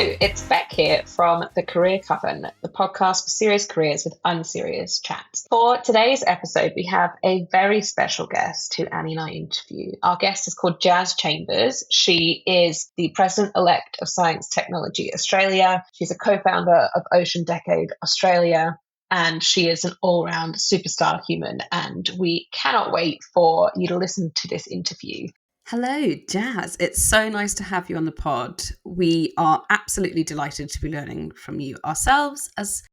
It's Bec here from the Career Coven, the podcast for serious careers with unserious chats. For today's episode, we have a very special guest who Annie and I interview. Our guest is called Jas Chambers. She is the President-elect of Science Technology Australia. She's a co-founder of Ocean Decade Australia, and she is an all-round superstar human. And we cannot wait for you to listen to this interview. Hello, Jas. It's so nice to have you on the pod. We are absolutely delighted to be learning from you ourselves as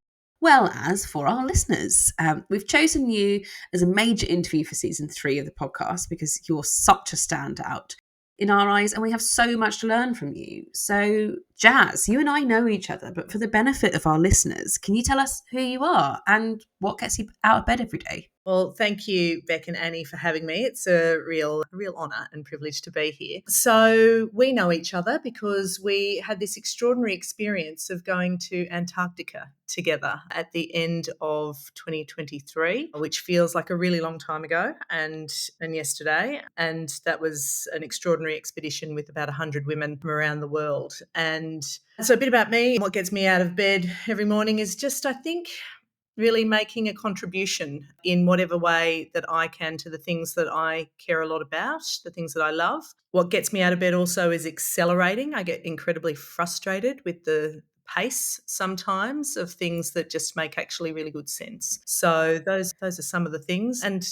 well as for our listeners. We've chosen you as a major interview for season 3 of the podcast because you're such a standout in our eyes and we have so much to learn from you. So, Jas, you and I know each other, but for the benefit of our listeners, can you tell us who you are and what gets you out of bed every day? Well, thank you, Bec and Annie, for having me. It's a real honour and privilege to be here. So we know each other because we had this extraordinary experience of going to Antarctica together at the end of 2023, which feels like a really long time ago and yesterday. And that was an extraordinary expedition with about 100 women from around the world. And so a bit about me, what gets me out of bed every morning is just, I think, really making a contribution in whatever way that I can to the things that I care a lot about, the things that I love. What gets me out of bed also is accelerating. I get incredibly frustrated with the pace sometimes of things that just make actually really good sense. So those are some of the things. And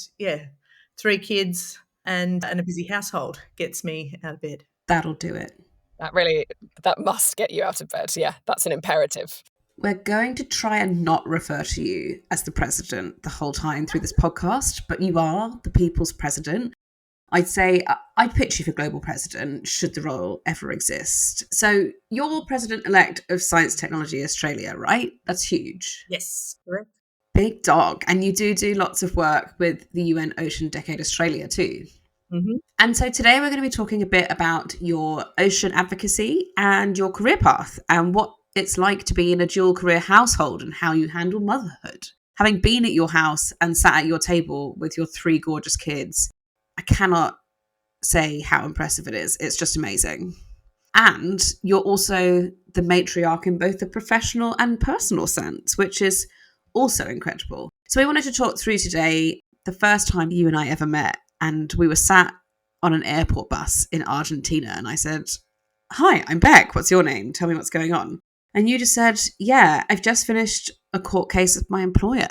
3 kids and a busy household gets me out of bed. That'll do it. That must get you out of bed. Yeah, that's an imperative. We're going to try and not refer to you as the president the whole time through this podcast, but you are the people's president. I'd say I'd pitch you for global president should the role ever exist. So you're president-elect of Science Technology Australia, right? That's huge. Yes, correct. Big dog. And you do lots of work with the UN Ocean Decade Australia too. Mm-hmm. And so today we're going to be talking a bit about your ocean advocacy and your career path and what it's like to be in a dual career household and how you handle motherhood. Having been at your house and sat at your table with your 3 gorgeous kids, I cannot say how impressive it is. It's just amazing. And you're also the matriarch in both the professional and personal sense, which is also incredible. So we wanted to talk through today the first time you and I ever met, and we were sat on an airport bus in Argentina, and I said, "Hi, I'm Bec. What's your name? Tell me what's going on." And you just said, "Yeah, I've just finished a court case with my employer,"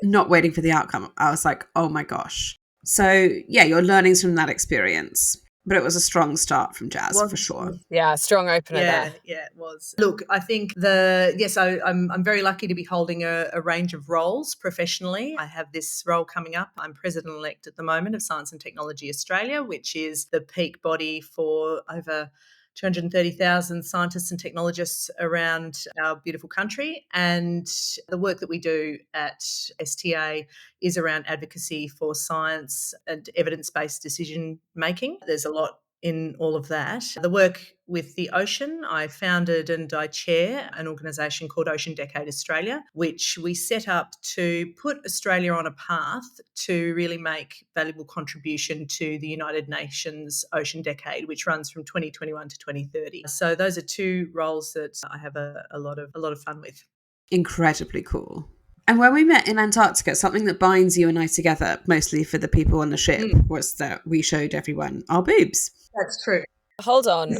not waiting for the outcome. I was like, oh my gosh. So yeah, your learnings from that experience. But it was a strong start from Jas, for sure. Yeah, strong opener there. Yeah, it was. Look, I think I'm very lucky to be holding a range of roles professionally. I have this role coming up. I'm president-elect at the moment of Science and Technology Australia, which is the peak body for over 230,000 scientists and technologists around our beautiful country. And the work that we do at STA is around advocacy for science and evidence-based decision making. There's a lot in all of that. The work with the ocean, I founded and I chair an organisation called Ocean Decade Australia, which we set up to put Australia on a path to really make valuable contribution to the United Nations Ocean Decade, which runs from 2021 to 2030. So those are 2 roles that I have a lot of fun with. Incredibly cool. And when we met in Antarctica, something that binds you and I together, mostly for the people on the ship, was that we showed everyone our boobs. That's true. Hold on.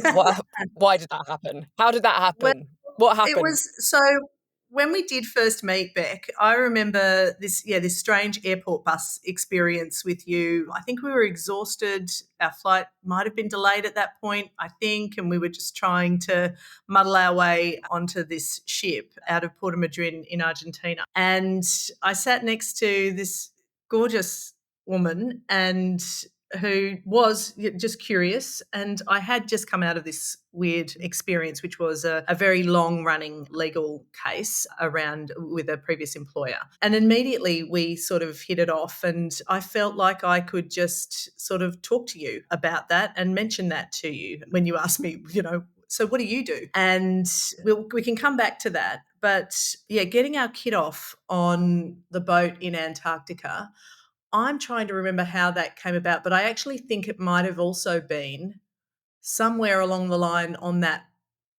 Why did that happen? How did that happen? What happened? It was so when we did first meet, Bec, I remember this strange airport bus experience with you. I think we were exhausted. Our flight might have been delayed at that point, I think, and we were just trying to muddle our way onto this ship out of Puerto Madryn in Argentina. And I sat next to this gorgeous woman and who was just curious. And I had just come out of this weird experience, which was a very long-running legal case around with a previous employer. And immediately we sort of hit it off, and I felt like I could just sort of talk to you about that and mention that to you when you asked me, so what do you do? And we can come back to that. But yeah, getting our kid off on the boat in Antarctica, I'm trying to remember how that came about, but I actually think it might have also been somewhere along the line on that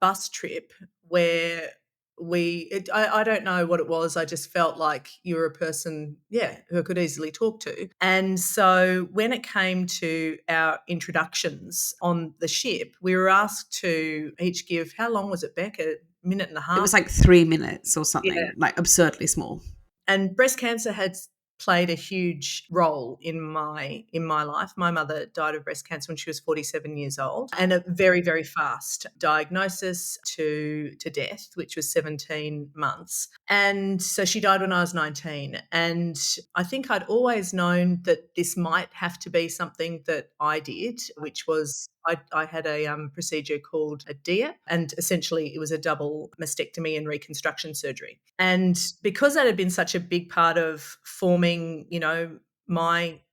bus trip where I don't know what it was. I just felt like you were a person, who I could easily talk to. And so when it came to our introductions on the ship, we were asked to each give, how long was it, Bec? A minute and a half? It was like 3 minutes or something, Yeah. like absurdly small. And breast cancer had played a huge role in my life. My mother died of breast cancer when she was 47 years old, and a very, very fast diagnosis to death, which was 17 months. And so she died when I was 19. And I think I'd always known that this might have to be something that I did, which was I had a procedure called a DIA, and essentially it was a double mastectomy and reconstruction surgery. And because that had been such a big part of forming,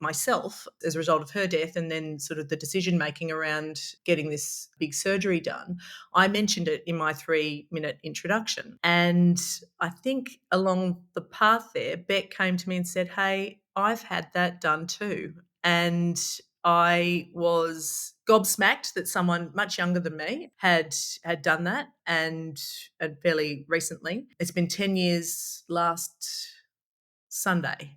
myself as a result of her death, and then sort of the decision making around getting this big surgery done, I mentioned it in my 3-minute introduction. And I think along the path there, Bec came to me and said, "Hey, I've had that done too." And I was gobsmacked that someone much younger than me had done that, and fairly recently. It's been 10 years last Sunday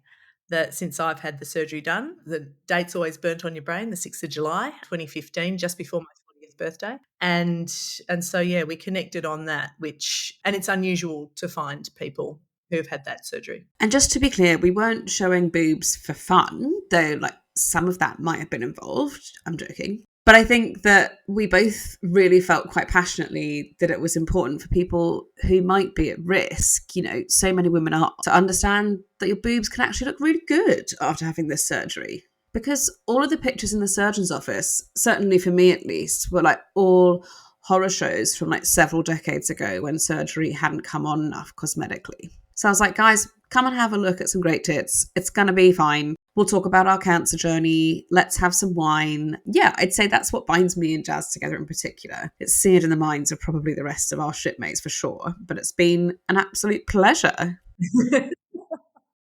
that since I've had the surgery done. The date's always burnt on your brain, the 6th of July, 2015, just before my 40th birthday. And so, we connected on that, and it's unusual to find people who have had that surgery. And just to be clear, we weren't showing boobs for fun, though like some of that might have been involved. I'm joking. But I think that we both really felt quite passionately that it was important for people who might be at risk, so many women are, to understand that your boobs can actually look really good after having this surgery. Because all of the pictures in the surgeon's office, certainly for me at least, were like all horror shows from like several decades ago when surgery hadn't come on enough cosmetically. So I was like, guys, come and have a look at some great tits. It's going to be fine. We'll talk about our cancer journey. Let's have some wine. Yeah, I'd say that's what binds me and Jas together in particular. It's seared in the minds of probably the rest of our shipmates for sure, but it's been an absolute pleasure.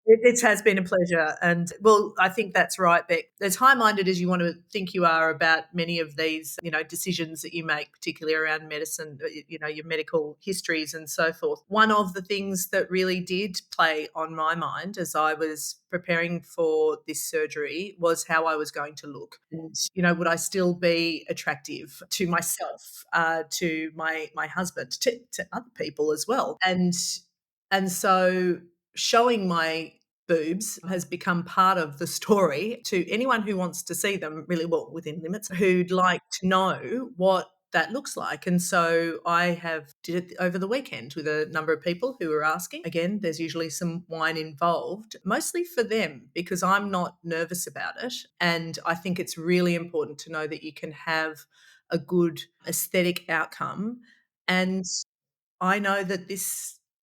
It has been a pleasure. And, well, I think that's right, Bec. As high-minded as you want to think you are about many of these, decisions that you make, particularly around medicine, your medical histories and so forth. One of the things that really did play on my mind as I was preparing for this surgery was how I was going to look. And, would I still be attractive to myself, to my husband, to other people as well? And so showing my boobs has become part of the story to anyone who wants to see them, really, well, within limits, who'd like to know what that looks like. And so I did it over the weekend with a number of people who were asking. Again, there's usually some wine involved, mostly for them, because I'm not nervous about it. And I think it's really important to know that you can have a good aesthetic outcome. And I know that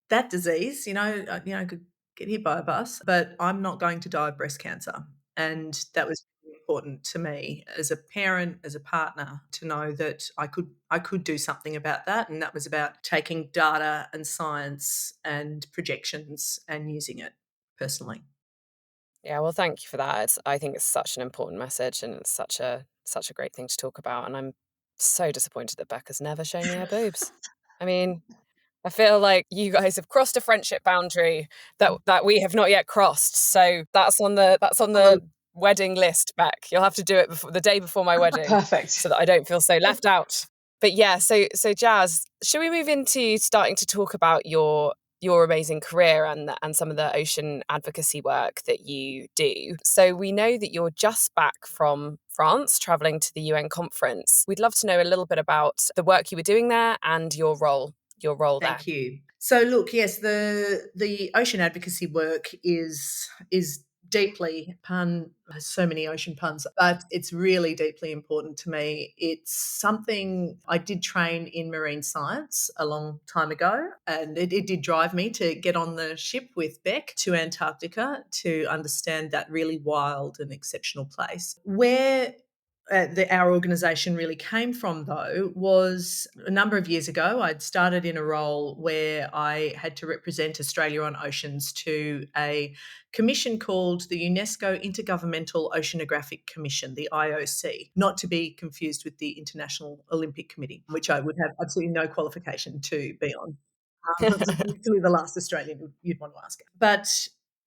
that disease, I could get hit by a bus, but I'm not going to die of breast cancer. And that was really important to me as a parent, as a partner, to know that I could do something about that. And that was about taking data and science and projections and using it personally. Yeah, well, thank you for that. I think it's such an important message, and it's such a great thing to talk about. And I'm so disappointed that Becca's never shown me her boobs. I mean, I feel like you guys have crossed a friendship boundary that we have not yet crossed. So that's on the wedding list, Bec. You'll have to do it the day before my wedding. Perfect. So that I don't feel so left out. But yeah, so Jas, should we move into starting to talk about your amazing career and some of the ocean advocacy work that you do? So we know that you're just back from France, traveling to the UN conference. We'd love to know a little bit about the work you were doing there and your role there. Thank you. So look, yes, the ocean advocacy work is deeply, pun has so many ocean puns, but it's really deeply important to me. It's something I did train in marine science a long time ago, and it did drive me to get on the ship with Bec to Antarctica to understand that really wild and exceptional place where our organisation really came from, though, was a number of years ago. I'd started in a role where I had to represent Australia on oceans to a commission called the UNESCO Intergovernmental Oceanographic Commission, the IOC, not to be confused with the International Olympic Committee, which I would have absolutely no qualification to be on. Literally the last Australian you'd want to ask. But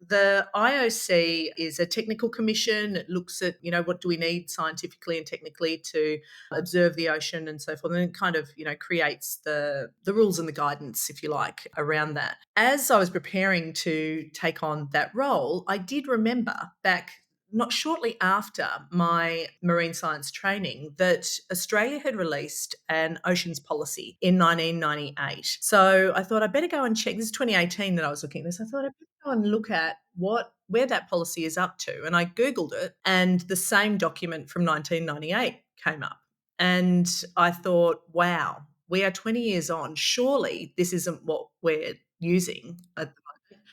the IOC is a technical commission. It looks at, what do we need scientifically and technically to observe the ocean and so forth. And it kind of, creates the rules and the guidance, if you like, around that. As I was preparing to take on that role, I did remember back not shortly after my marine science training that Australia had released an oceans policy in 1998. So I thought I better go and check. This is 2018 that I was looking at this. I thought I better go and look at where that policy is up to. And I Googled it, and the same document from 1998 came up. And I thought, wow, we are 20 years on. Surely this isn't what we're using at the moment.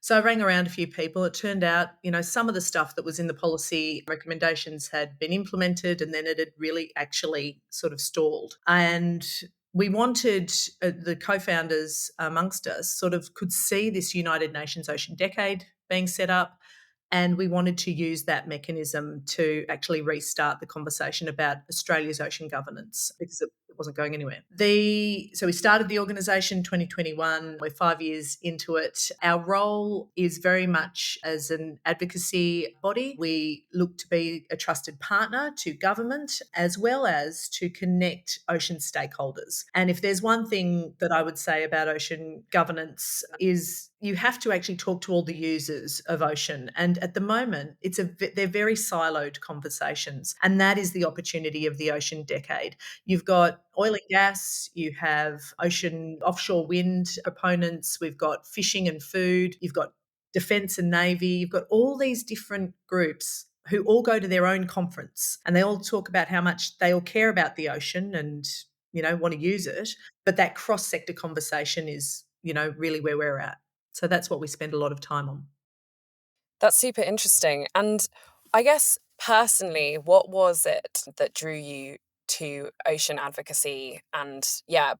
So I rang around a few people. It turned out, some of the stuff that was in the policy recommendations had been implemented, and then it had really actually sort of stalled. And we wanted the co-founders amongst us sort of could see this United Nations Ocean Decade being set up, and we wanted to use that mechanism to actually restart the conversation about Australia's ocean governance because it wasn't going anywhere. So we started the organisation 2021. We're 5 years into it. Our role is very much as an advocacy body. We look to be a trusted partner to government as well as to connect ocean stakeholders. And if there's one thing that I would say about ocean governance is you have to actually talk to all the users of ocean. And at the moment, they're very siloed conversations. And that is the opportunity of the Ocean Decade. You've got oil and gas, you have ocean offshore wind proponents, we've got fishing and food, you've got defence and navy, you've got all these different groups who all go to their own conference and they all talk about how much they all care about the ocean and, want to use it. But that cross-sector conversation is, really where we're at. So that's what we spend a lot of time on. That's super interesting. And I guess personally, what was it that drew you to ocean advocacy and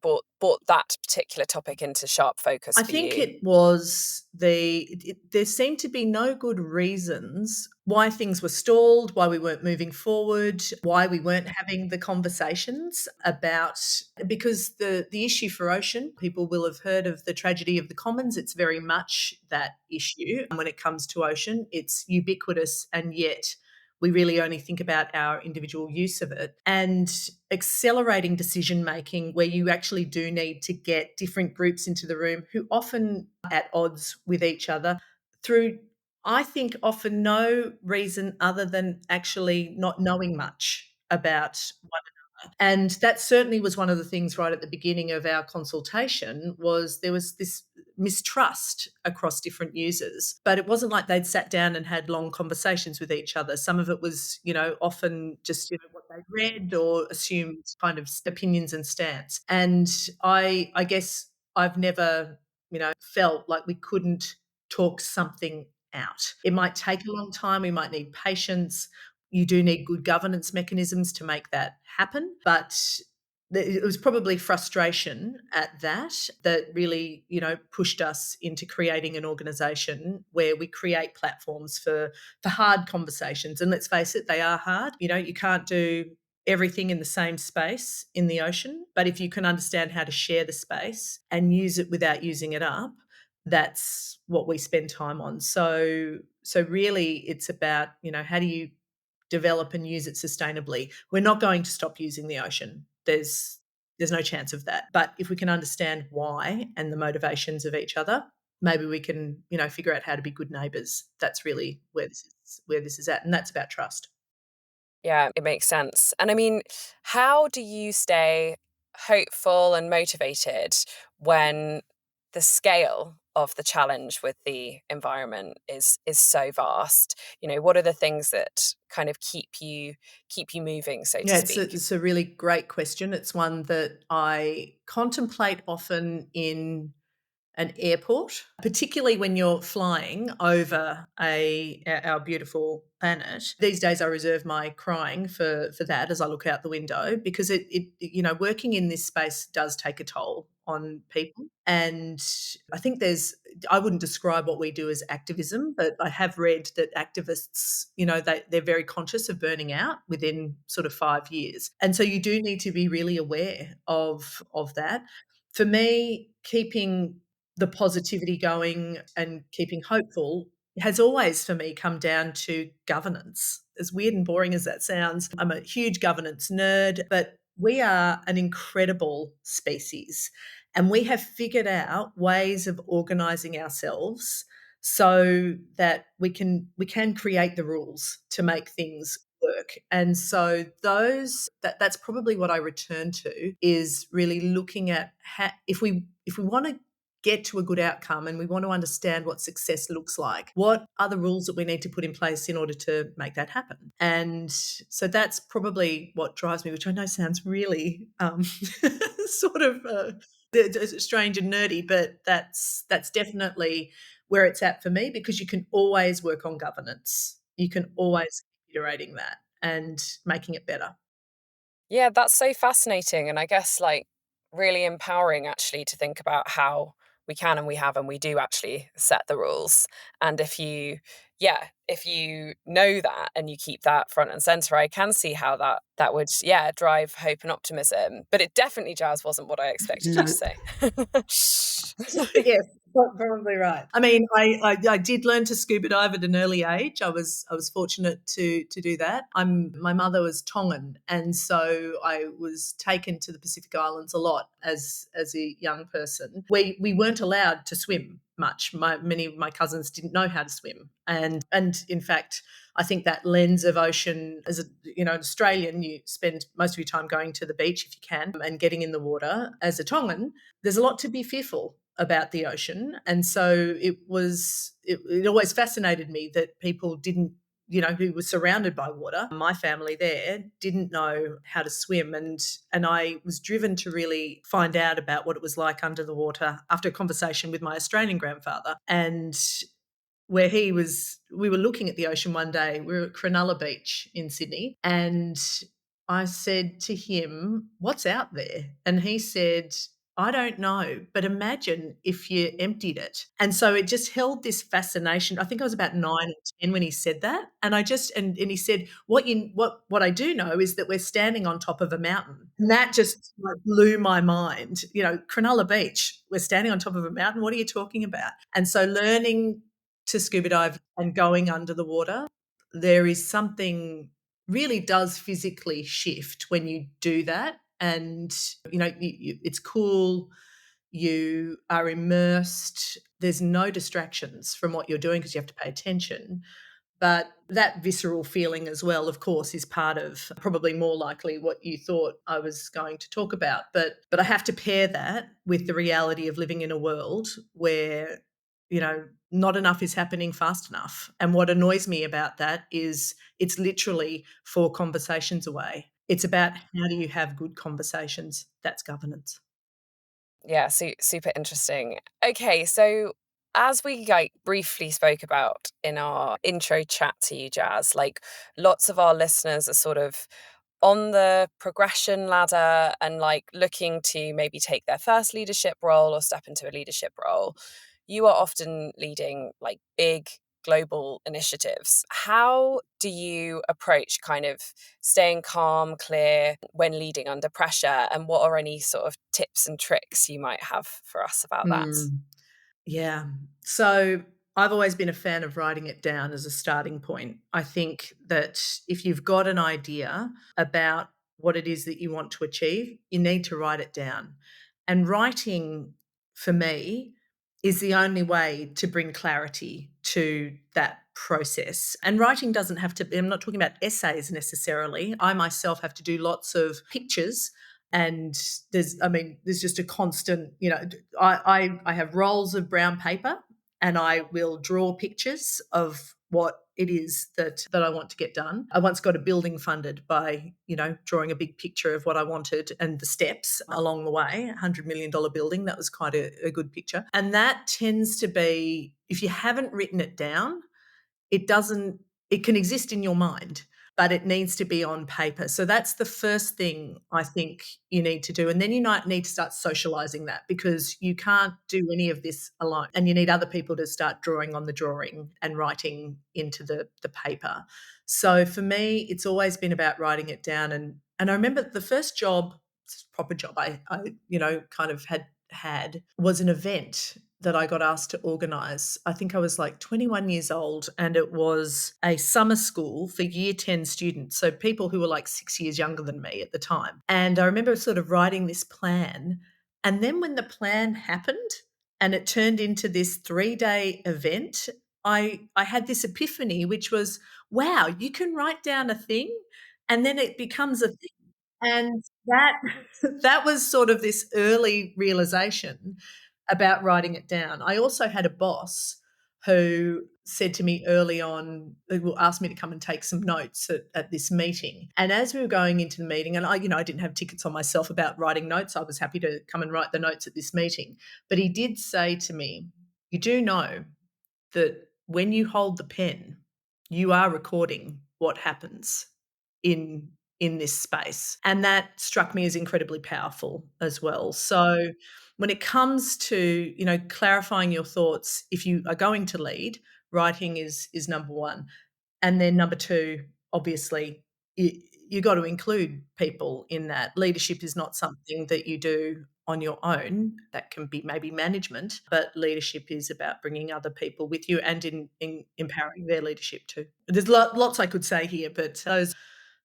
brought that particular topic into sharp focus for you? I think it was there seemed to be no good reasons why things were stalled, why we weren't moving forward, why we weren't having the conversations about, because the issue for ocean, people will have heard of the tragedy of the commons. It's very much that issue. When it comes to ocean, it's ubiquitous, and yet we really only think about our individual use of it. And accelerating decision making where you actually do need to get different groups into the room who often are at odds with each other through, I think, often no reason other than actually not knowing much about one another. And that certainly was one of the things right at the beginning of our consultation was there was this mistrust across different users, but it wasn't like they'd sat down and had long conversations with each other. Some of it was, often just, what they'd read or assumed kind of opinions and stance. And I guess I've never, felt like we couldn't talk something out. It might take a long time. We might need patience. You do need good governance mechanisms to make that happen. But it was probably frustration at that really, pushed us into creating an organisation where we create platforms for hard conversations. And let's face it, they are hard. You can't do everything in the same space in the ocean. But if you can understand how to share the space and use it without using it up, that's what we spend time on. So really it's about, how do you develop and use it sustainably? We're not going to stop using the ocean. There's no chance of that. But if we can understand why and the motivations of each other, maybe we can, figure out how to be good neighbours. That's really where this is at. And that's about trust. Yeah, it makes sense. And I mean, how do you stay hopeful and motivated when the scale of the challenge with the environment is so vast? What are the things that kind of keep you moving, so to speak? It's a really great question. It's one that I contemplate often in an airport, particularly when you're flying over our beautiful planet. These days I reserve my crying for that as I look out the window, because it working in this space does take a toll on people. And I think I wouldn't describe what we do as activism, but I have read that activists, they're very conscious of burning out within sort of 5 years. And so you do need to be really aware of that. For me, keeping the positivity going and keeping hopeful has always, for me, come down to governance. As weird and boring as that sounds, I'm a huge governance nerd, but we are an incredible species, and we have figured out ways of organising ourselves so that we can create the rules to make things work. And so that's probably what I return to, is really looking at if we want to get to a good outcome and we want to understand what success looks like, what are the rules that we need to put in place in order to make that happen? And so that's probably what drives me, which I know sounds really sort of strange and nerdy, but that's definitely where it's at for me, because you can always work on governance. You can always keep iterating that and making it better. Yeah, that's so fascinating. And I guess like really empowering actually to think about how we can and we have and we do actually set the rules. And if you know that and you keep that front and center, I can see how that would, drive hope and optimism. But it definitely, Jas, wasn't what I expected you to say. Yes, probably right. I mean, I did learn to scuba dive at an early age. I was fortunate to do that. My mother was Tongan, and so I was taken to the Pacific Islands a lot as a young person. We weren't allowed to swim much. Many of my cousins didn't know how to swim, and in fact, I think that lens of ocean, as an Australian, you spend most of your time going to the beach if you can and getting in the water. As a Tongan, there's a lot to be fearful about the ocean. And so it always fascinated me that people didn't, who were surrounded by water, my family there didn't know how to swim. And I was driven to really find out about what it was like under the water after a conversation with my Australian grandfather. And where we were looking at the ocean one day. We were at Cronulla Beach in Sydney, and I said to him, "What's out there?" And he said, "I don't know, but imagine if you emptied it." And so it just held this fascination. I think I was about 9 or 10 when he said that. And and he said, what I do know is that we're standing on top of a mountain. And that just like blew my mind. Cronulla Beach, we're standing on top of a mountain. What are you talking about? And so learning to scuba dive and going under the water, there is something really does physically shift when you do that. And, it's cool. You are immersed. There's no distractions from what you're doing because you have to pay attention. But that visceral feeling as well, of course, is part of probably more likely what you thought I was going to talk about. But I have to pair that with the reality of living in a world where, not enough is happening fast enough. And what annoys me about that is it's literally 4 conversations away. It's about how do you have good conversations? That's governance. Yeah, super interesting. Okay, so as we briefly spoke about in our intro chat to you, Jas, like lots of our listeners are sort of on the progression ladder and like looking to maybe take their first leadership role or step into a leadership role. You are often leading like big global initiatives. How do you approach kind of staying calm, clear when leading under pressure? And what are any sort of tips and tricks you might have for us about that? Yeah. So I've always been a fan of writing it down as a starting point. I think that if you've got an idea about what it is that you want to achieve, you need to write it down. And writing, for me, is the only way to bring clarity to that process. And writing doesn't have to be, I'm not talking about essays necessarily. I myself have to do lots of pictures, and there's just a constant, I have rolls of brown paper, and I will draw pictures of what it is that I want to get done. I once got a building funded by, drawing a big picture of what I wanted and the steps along the way, $100 million building. That was quite a good picture. And that tends to be, if you haven't written it down, it can exist in your mind, but it needs to be on paper. So that's the first thing I think you need to do. And then you might need to start socializing that, because you can't do any of this alone. And you need other people to start drawing on the drawing and writing into the paper. So for me, it's always been about writing it down. And I remember the first job, proper job I kind of had was an event that I got asked to organise. I think I was like 21 years old, and it was a summer school for year 10 students, so people who were like 6 years younger than me at the time. And I remember sort of writing this plan, and then when the plan happened and it turned into this 3-day event, I had this epiphany, which was, wow, you can write down a thing and then it becomes a thing. And that was sort of this early realization about writing it down. I also had a boss who said to me early on, who asked me to come and take some notes at this meeting. And as we were going into the meeting, and I didn't have tickets on myself about writing notes. I was happy to come and write the notes at this meeting. But he did say to me, you do know that when you hold the pen, you are recording what happens in this space. And that struck me as incredibly powerful as well. So when it comes to, clarifying your thoughts, if you are going to lead, writing is number one. And then number two, obviously, you got to include people in that. Leadership is not something that you do on your own. That can be maybe management, but leadership is about bringing other people with you and in empowering their leadership too. There's lots I could say here, but those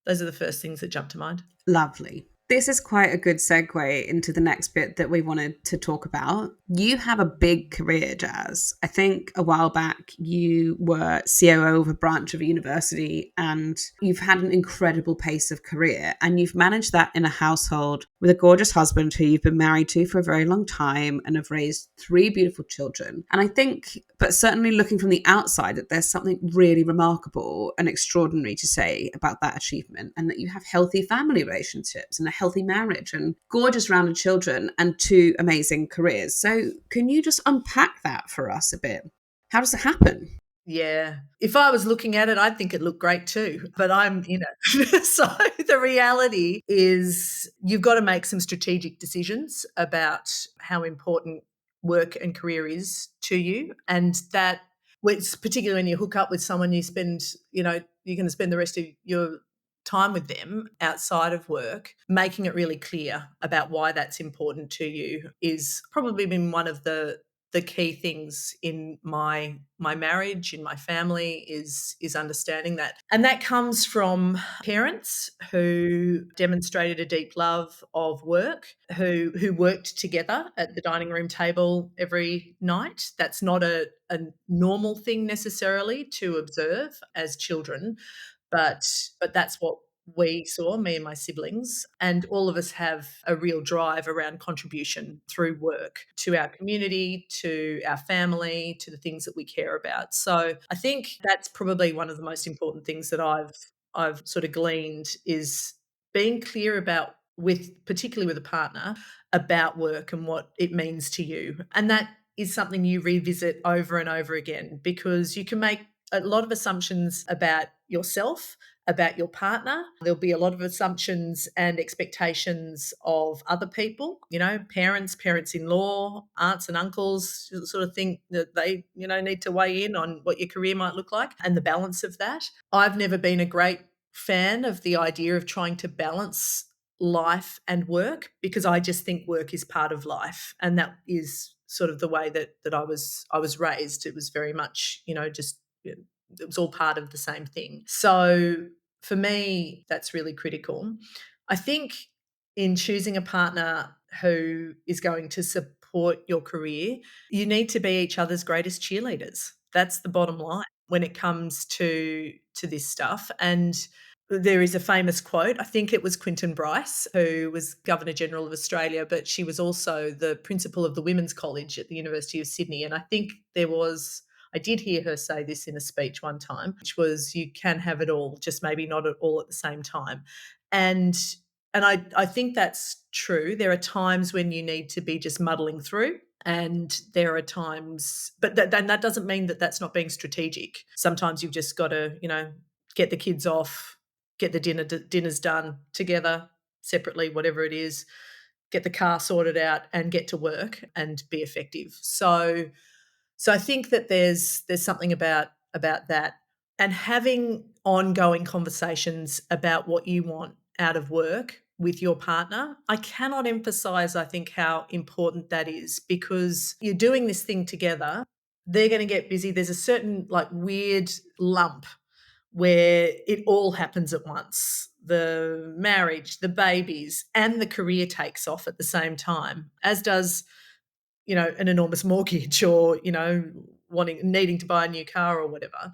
are the first things that jump to mind. Lovely. This is quite a good segue into the next bit that we wanted to talk about. You have a big career, Jas. I think a while back you were COO of a branch of a university, and you've had an incredible pace of career, and you've managed that in a household with a gorgeous husband who you've been married to for a very long time and have raised 3 beautiful children. And I think, but certainly looking from the outside, that there's something really remarkable and extraordinary to say about that achievement, and that you have healthy family relationships and a healthy marriage and gorgeous rounded children and 2 amazing careers. So can you just unpack that for us a bit? How does it happen? Yeah. If I was looking at it, I'd think it looked great too. But I'm, so the reality is you've got to make some strategic decisions about how important work and career is to you. And that, particularly when you hook up with someone, you're going to spend the rest of your time with them outside of work, making it really clear about why that's important to you is probably been one of the key things in my marriage, in my family, is understanding that. And that comes from parents who demonstrated a deep love of work, who worked together at the dining room table every night. That's not a normal thing necessarily to observe as children, but that's what we saw, me and my siblings, and all of us have a real drive around contribution through work to our community, to our family, to the things that we care about. So I think that's probably one of the most important things that I've sort of gleaned, is being clear about, particularly with a partner, about work and what it means to you. And that is something you revisit over and over again, because you can make a lot of assumptions about yourself, about your partner. There'll be a lot of assumptions and expectations of other people, parents-in-law, aunts and uncles, sort of think that they, need to weigh in on what your career might look like and the balance of that. I've never been a great fan of the idea of trying to balance life and work, because I just think work is part of life, and that is sort of the way that I was raised. It was very much, it was all part of the same thing. So for me, that's really critical. I think in choosing a partner who is going to support your career, you need to be each other's greatest cheerleaders. That's the bottom line when it comes to this stuff. And there is a famous quote, I think it was Quinton Bryce, who was Governor General of Australia, but she was also the principal of the Women's College at the University of Sydney. And I think there was, I did hear her say this in a speech one time, which was, you can have it all, just maybe not at all at the same time. And I think that's true. There are times when you need to be just muddling through, and there are times, but that doesn't mean that that's not being strategic. Sometimes you've just got to, get the kids off, get the dinners done together, separately, whatever it is, get the car sorted out and get to work and be effective. So I think that there's something about that, and having ongoing conversations about what you want out of work with your partner. I cannot emphasize, I think, how important that is, because you're doing this thing together. They're going to get busy. There's a certain weird lump where it all happens at once. The marriage, the babies, and the career takes off at the same time, as does, an enormous mortgage, or, needing to buy a new car or whatever.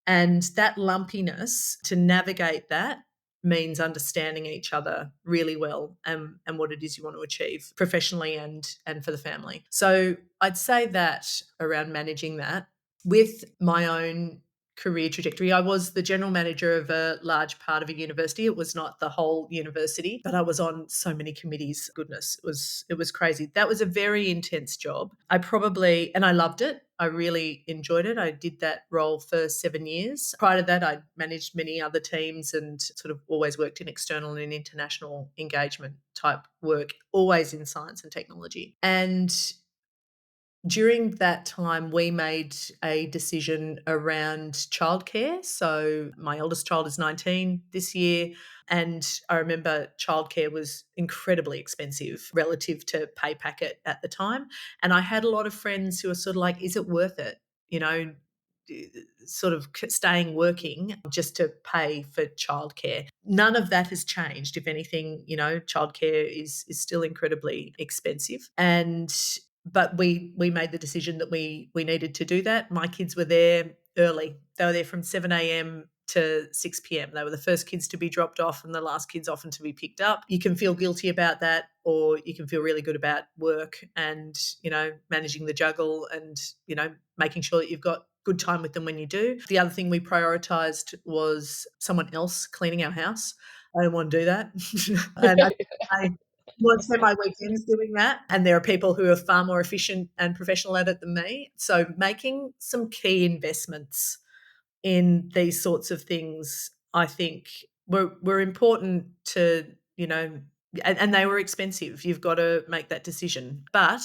And that lumpiness, to navigate that, means understanding each other really well, and what it is you want to achieve professionally and for the family. So I'd say that around managing that. With my own career trajectory, I was the general manager of a large part of a university. It was not the whole university, but I was on so many committees. Goodness, it was crazy. That was a very intense job. And I loved it. I really enjoyed it. I did that role for 7 years. Prior to that, I managed many other teams and sort of always worked in external and international engagement type work, always in science and technology. And during that time, we made a decision around childcare. So my eldest child is 19 this year, and I remember childcare was incredibly expensive relative to pay packet at the time. And I had a lot of friends who were sort of like, is it worth it? Sort of staying working just to pay for childcare. None of that has changed. If anything, childcare is still incredibly expensive. But we made the decision that we needed to do that. My kids were there early. They were there from 7 a.m. to 6 p.m. They were the first kids to be dropped off and the last kids often to be picked up. You can feel guilty about that, or you can feel really good about work and, managing the juggle and, making sure that you've got good time with them when you do. The other thing we prioritised was someone else cleaning our house. I don't want to do that. And I want to spend my weekends doing that. And there are people who are far more efficient and professional at it than me. So making some key investments in these sorts of things, I think, were important to, and they were expensive. You've got to make that decision. But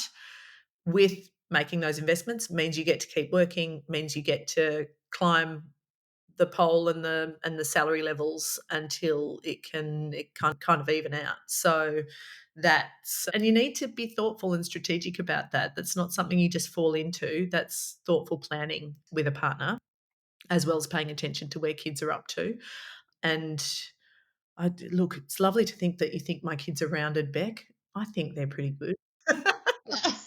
with making those investments means you get to keep working, means you get to climb the pole and the salary levels until it can kind of even out. So and you need to be thoughtful and strategic about that. That's not something you just fall into. That's thoughtful planning with a partner, as well as paying attention to where kids are up to. And look, it's lovely to think that you think my kids are rounded, Bec. I think they're pretty good.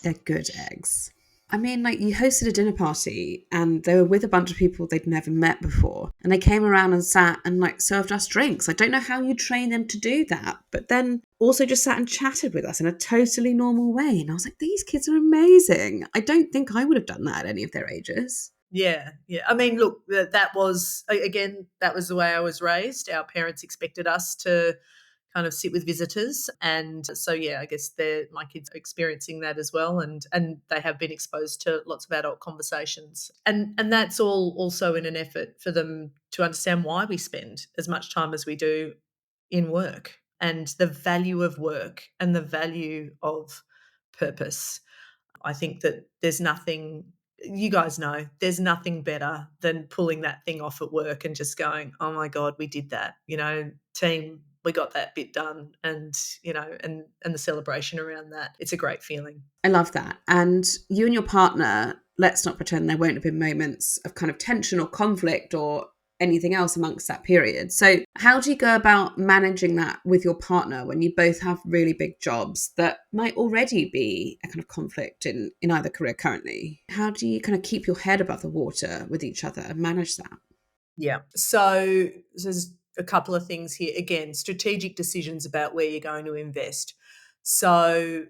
They're good eggs. I mean, you hosted a dinner party and they were with a bunch of people they'd never met before. And they came around and sat and served us drinks. I don't know how you train them to do that, but then also just sat and chatted with us in a totally normal way. And I was like, these kids are amazing. I don't think I would have done that at any of their ages. Yeah. I mean, look, that was the way I was raised. Our parents expected us to kind of sit with visitors. And so, I guess my kids are experiencing that as well. And they have been exposed to lots of adult conversations. And that's all also in an effort for them to understand why we spend as much time as we do in work, and the value of work and the value of purpose. I think that there's nothing, you guys know, there's nothing better than pulling that thing off at work and just going, oh my God, we did that, team, we got that bit done, and, and the celebration around that. It's a great feeling. I love that. And you and your partner, let's not pretend there won't have been moments of kind of tension or conflict or anything else amongst that period. So how do you go about managing that with your partner when you both have really big jobs that might already be a kind of conflict in either career currently? How do you kind of keep your head above the water with each other and manage that? Yeah. So there's a couple of things here. Again, strategic decisions about where you're going to invest. So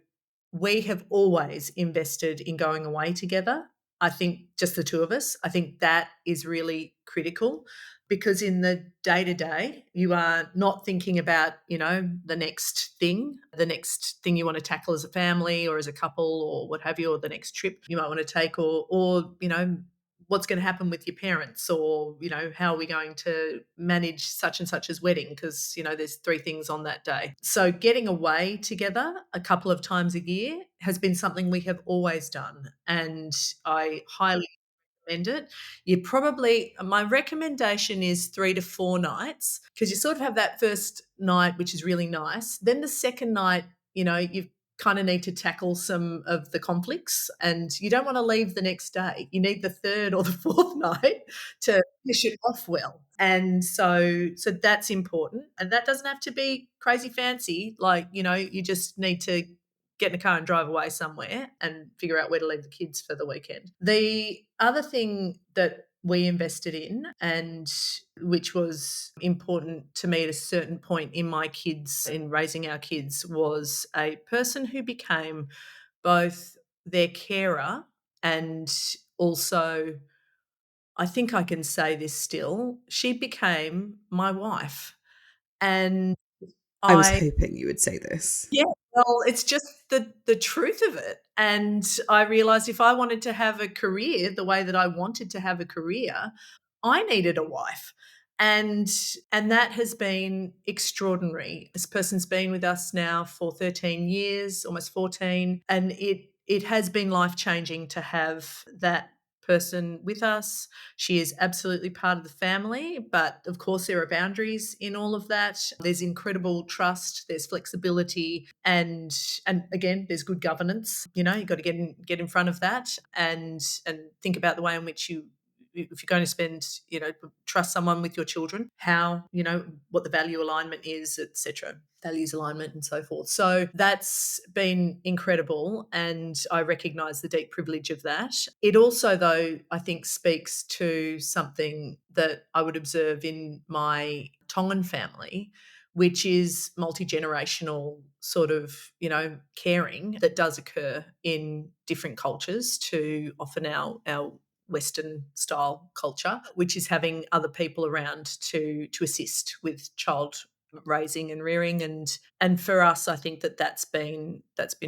we have always invested in going away together I think just the two of us, I think that is really critical, because in the day-to-day, you are not thinking about, the next thing you want to tackle as a family or as a couple or what have you, or the next trip you might want to take, or what's going to happen with your parents, or how are we going to manage such and such as wedding, because there's three things on that day. So getting away together a couple of times a year has been something we have always done, and I highly recommend it. My recommendation is 3 to 4 nights, because you sort of have that first night, which is really nice. Then the second night, you kind of need to tackle some of the conflicts, and you don't want to leave the next day. You need the third or the fourth night to finish it off well. And so that's important. And that doesn't have to be crazy fancy. Like, you just need to get in a car and drive away somewhere and figure out where to leave the kids for the weekend. The other thing that we invested in, and which was important to me at a certain point in raising our kids, was a person who became both their carer and also, I think I can say this still, she became my wife. And I was I hoping you would say this. Yeah, well, it's just the truth of it. And I realized if I wanted to have a career the way that I wanted to have a career, I needed a wife. And that has been extraordinary. This person's been with us now for 13 years, almost 14, and it has been life-changing to have that person with us. She is absolutely part of the family, but of course there are boundaries in all of that. There's incredible trust, there's flexibility, and again, there's good governance. You've got to get in front of that and think about the way in which if you're going to trust someone with your children, how, what the value alignment is, etc., values alignment and so forth. So that's been incredible, and I recognise the deep privilege of that. It also, though, I think speaks to something that I would observe in my Tongan family, which is multi-generational sort of, caring that does occur in different cultures to often our Western style culture, which is having other people around to assist with child raising and rearing, and for us, I think that's been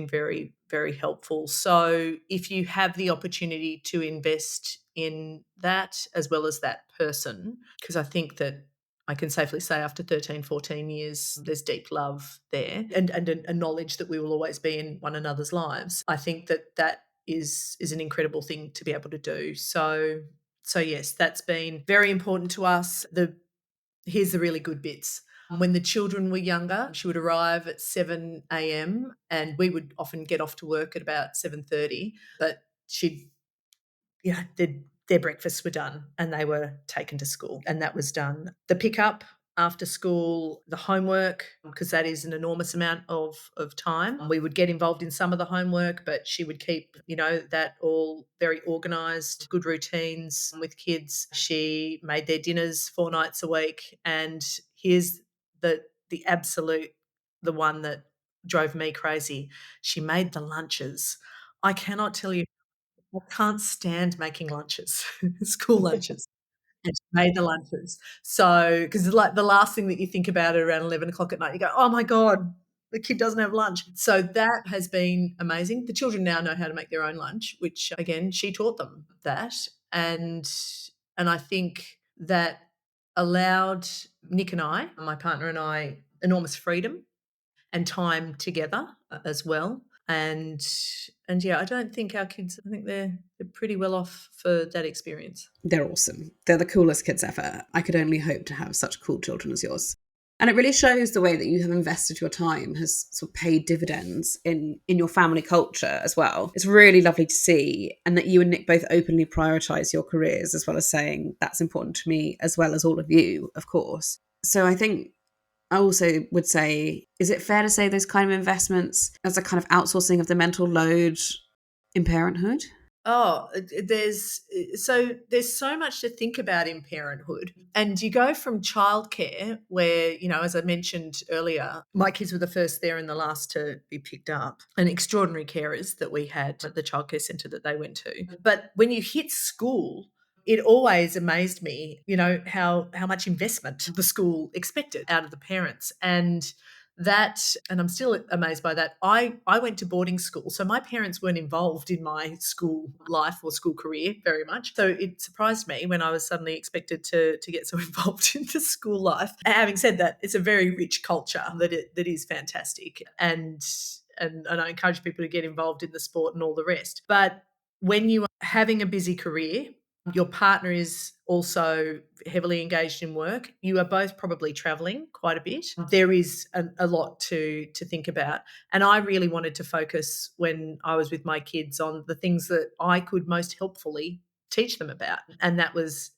very, very helpful. So if you have the opportunity to invest in that as well as that person, because I think that I can safely say after 13, 14 years, there's deep love there, and a knowledge that we will always be in one another's lives. I think that is an incredible thing to be able to do. So yes, that's been very important to us. Here's the really good bits. When the children were younger, she would arrive at 7 a.m. and we would often get off to work at about 7:30, but their breakfasts were done and they were taken to school, and that was done. The pickup after school, the homework, because that is an enormous amount of time. We would get involved in some of the homework, but she would keep, that all very organised, good routines with kids. She made their dinners 4 nights a week, and here's the absolute, the one that drove me crazy. She made the lunches. I cannot tell you, I can't stand making lunches, school lunches. And she made the lunches. So, because like the last thing that you think about at around 11 o'clock at night, you go, "Oh my God, the kid doesn't have lunch." So that has been amazing. The children now know how to make their own lunch, which again, she taught them that. And I think that allowed Nick and I, my partner and I, enormous freedom and time together as well. And yeah, I don't think our kids, I think they're pretty well off for that experience. They're awesome. They're the coolest kids ever. I could only hope to have such cool children as yours. And it really shows the way that you have invested your time has sort of paid dividends in your family culture as well. It's really lovely to see, and that you and Nick both openly prioritise your careers, as well as saying that's important to me, as well as all of you, of course. So I think I also would say, is it fair to say those kind of investments as a kind of outsourcing of the mental load in parenthood? Oh, there's so much to think about in parenthood. And you go from childcare where, as I mentioned earlier, my kids were the first there and the last to be picked up, and extraordinary carers that we had at the childcare centre that they went to. But when you hit school, it always amazed me, how much investment the school expected out of the parents. That and I'm still amazed by that. I went to boarding school, so my parents weren't involved in my school life or school career very much. So it surprised me when I was suddenly expected to get so involved in the school life. Having said that, it's a very rich culture that is fantastic, and I encourage people to get involved in the sport and all the rest. But when you are having a busy career, your partner is also heavily engaged in work, you are both probably traveling quite a bit. There is a lot to think about. And I really wanted to focus when I was with my kids on the things that I could most helpfully teach them about. And that was,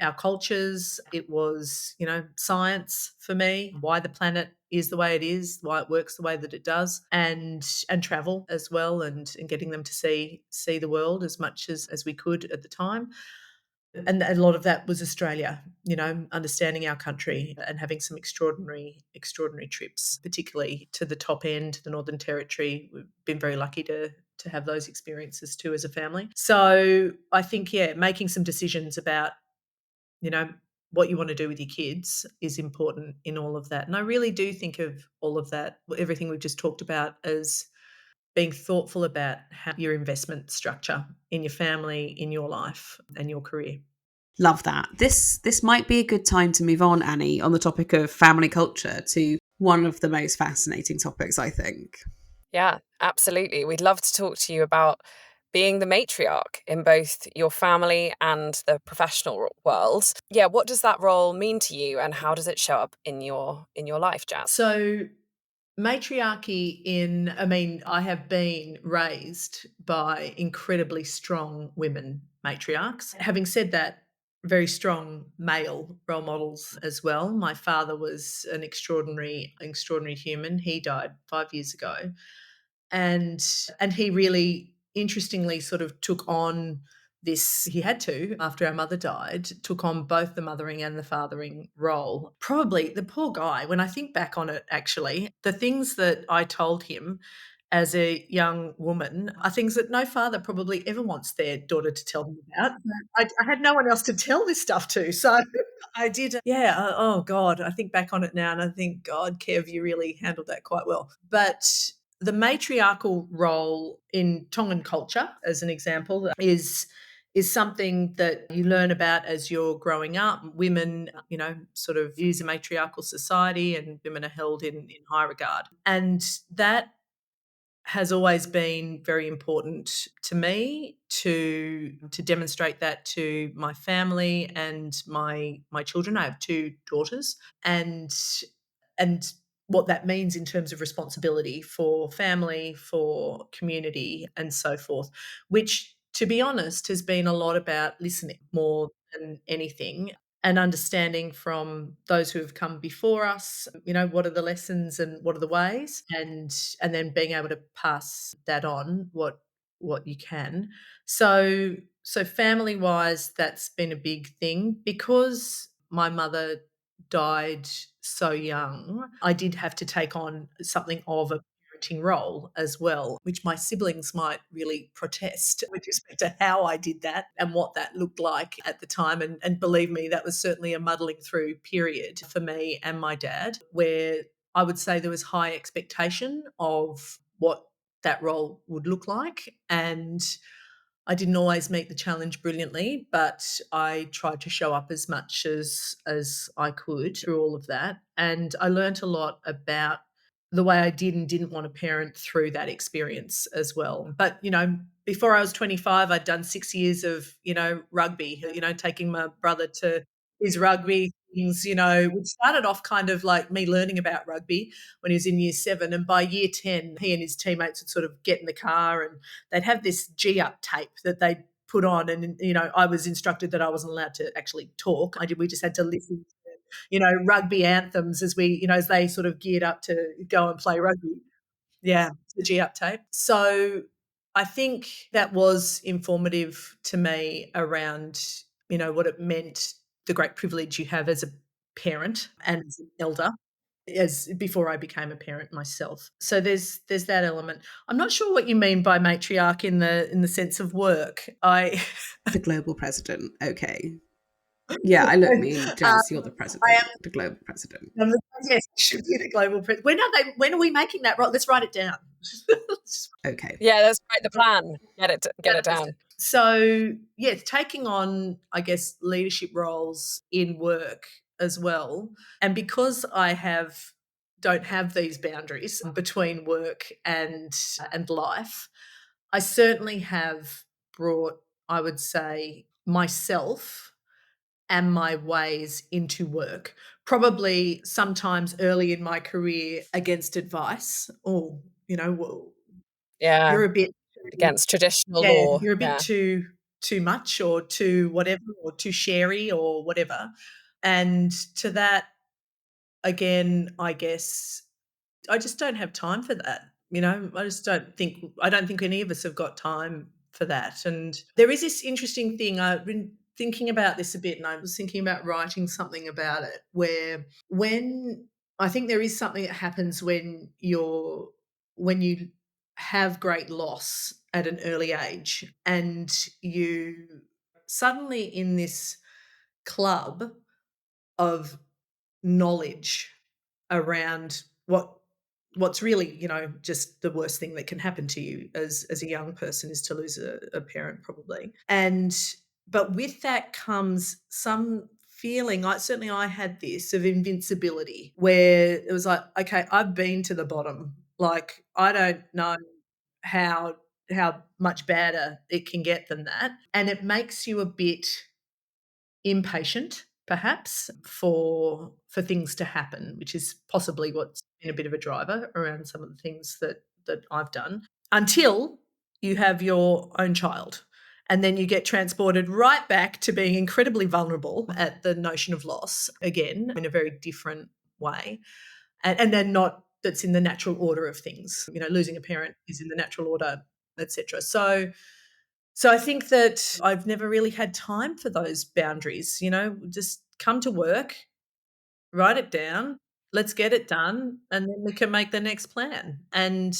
our cultures. It was, science for me, why the planet is the way it is, why it works the way that it does, and travel as well, and getting them to see the world as much as we could at the time. And a lot of that was Australia, understanding our country and having some extraordinary trips, particularly to the top end, the Northern Territory. We've been very lucky to have those experiences too as a family. So I think, making some decisions about, what you want to do with your kids is important in all of that. And I really do think of all of that, everything we've just talked about, as being thoughtful about how your investment structure in your family, in your life and your career. Love that. This might be a good time to move on, Annie, on the topic of family culture, to one of the most fascinating topics, I think. Yeah, absolutely. We'd love to talk to you about being the matriarch in both your family and the professional world. Yeah, what does that role mean to you, and how does it show up in your life, Jas? So matriarchy I have been raised by incredibly strong women matriarchs. Having said that, very strong male role models as well. My father was an extraordinary human. He died 5 years ago. And he really interestingly sort of took on this. He had to, after our mother died, took on both the mothering and the fathering role. Probably the poor guy, when I think back on it, actually, the things that I told him as a young woman are things that no father probably ever wants their daughter to tell them about. I had no one else to tell this stuff to. So I did. Yeah. Oh God. I think back on it now and I think, God, Kev, you really handled that quite well. But the matriarchal role in Tongan culture, as an example, is something that you learn about as you're growing up. Women, sort of use a matriarchal society, and women are held in high regard. And that has always been very important to me to demonstrate that to my family and my children. I have 2 daughters, and what that means in terms of responsibility for family, for community, and so forth, which, to be honest, has been a lot about listening more than anything, and understanding from those who have come before us, what are the lessons and what are the ways, and then being able to pass that on, what you can. So family wise, that's been a big thing. Because my mother died so young, I did have to take on something of a parenting role as well, which my siblings might really protest with respect to how I did that and what that looked like at the time. And believe me, that was certainly a muddling through period for me and my dad, where I would say there was high expectation of what that role would look like. And I didn't always meet the challenge brilliantly, but I tried to show up as much as I could through all of that. And I learnt a lot about the way I did and didn't want to parent through that experience as well. But, before I was 25, I'd done 6 years of, rugby, taking my brother to his rugby things, which started off kind of like me learning about rugby when he was in year 7. And by year 10, he and his teammates would sort of get in the car and they'd have this G-up tape that they'd put on. And, I was instructed that I wasn't allowed to actually talk. We just had to listen to, rugby anthems as as they sort of geared up to go and play rugby. Yeah, the G-up tape. So I think that was informative to me around, what it meant, the great privilege you have as a parent and as an elder, as before I became a parent myself. So there's that element. I'm not sure what you mean by matriarch in the sense of work. The global president. Okay. Yeah, I mean, Jas, you're the I president, the global president. am, yes, it should be the global president. When are we making that? Right, let's write it down. Okay. Yeah, let's write the plan. Get it down. So, yeah, taking on, I guess, leadership roles in work as well. And because don't have these boundaries between work and life, I certainly have brought, I would say, myself and my ways into work. Probably sometimes early in my career against advice. Oh, well, Yeah, you're a bit against traditional yeah, law. you're a bit Yeah. too much or too whatever or too sherry or whatever. And to that, again, I guess I just don't have time for that. I don't think any of us have got time for that. And there is this interesting thing. I've been thinking about this a bit, and I was thinking about writing something about it, where when I think there is something that happens when you have great loss at an early age and you suddenly in this club of knowledge around what's really, just the worst thing that can happen to you as a young person is to lose a parent probably. But with that comes some feeling, I had this of invincibility where it was like, okay, I've been to the bottom. Like I don't know how much badder it can get than that. And it makes you a bit impatient perhaps for things to happen, which is possibly what's been a bit of a driver around some of the things that I've done, until you have your own child. And then you get transported right back to being incredibly vulnerable at the notion of loss again in a very different way. And then not that's in the natural order of things. Losing a parent is in the natural order, etc. So I think that I've never really had time for those boundaries, just come to work, write it down, let's get it done, and then we can make the next plan. And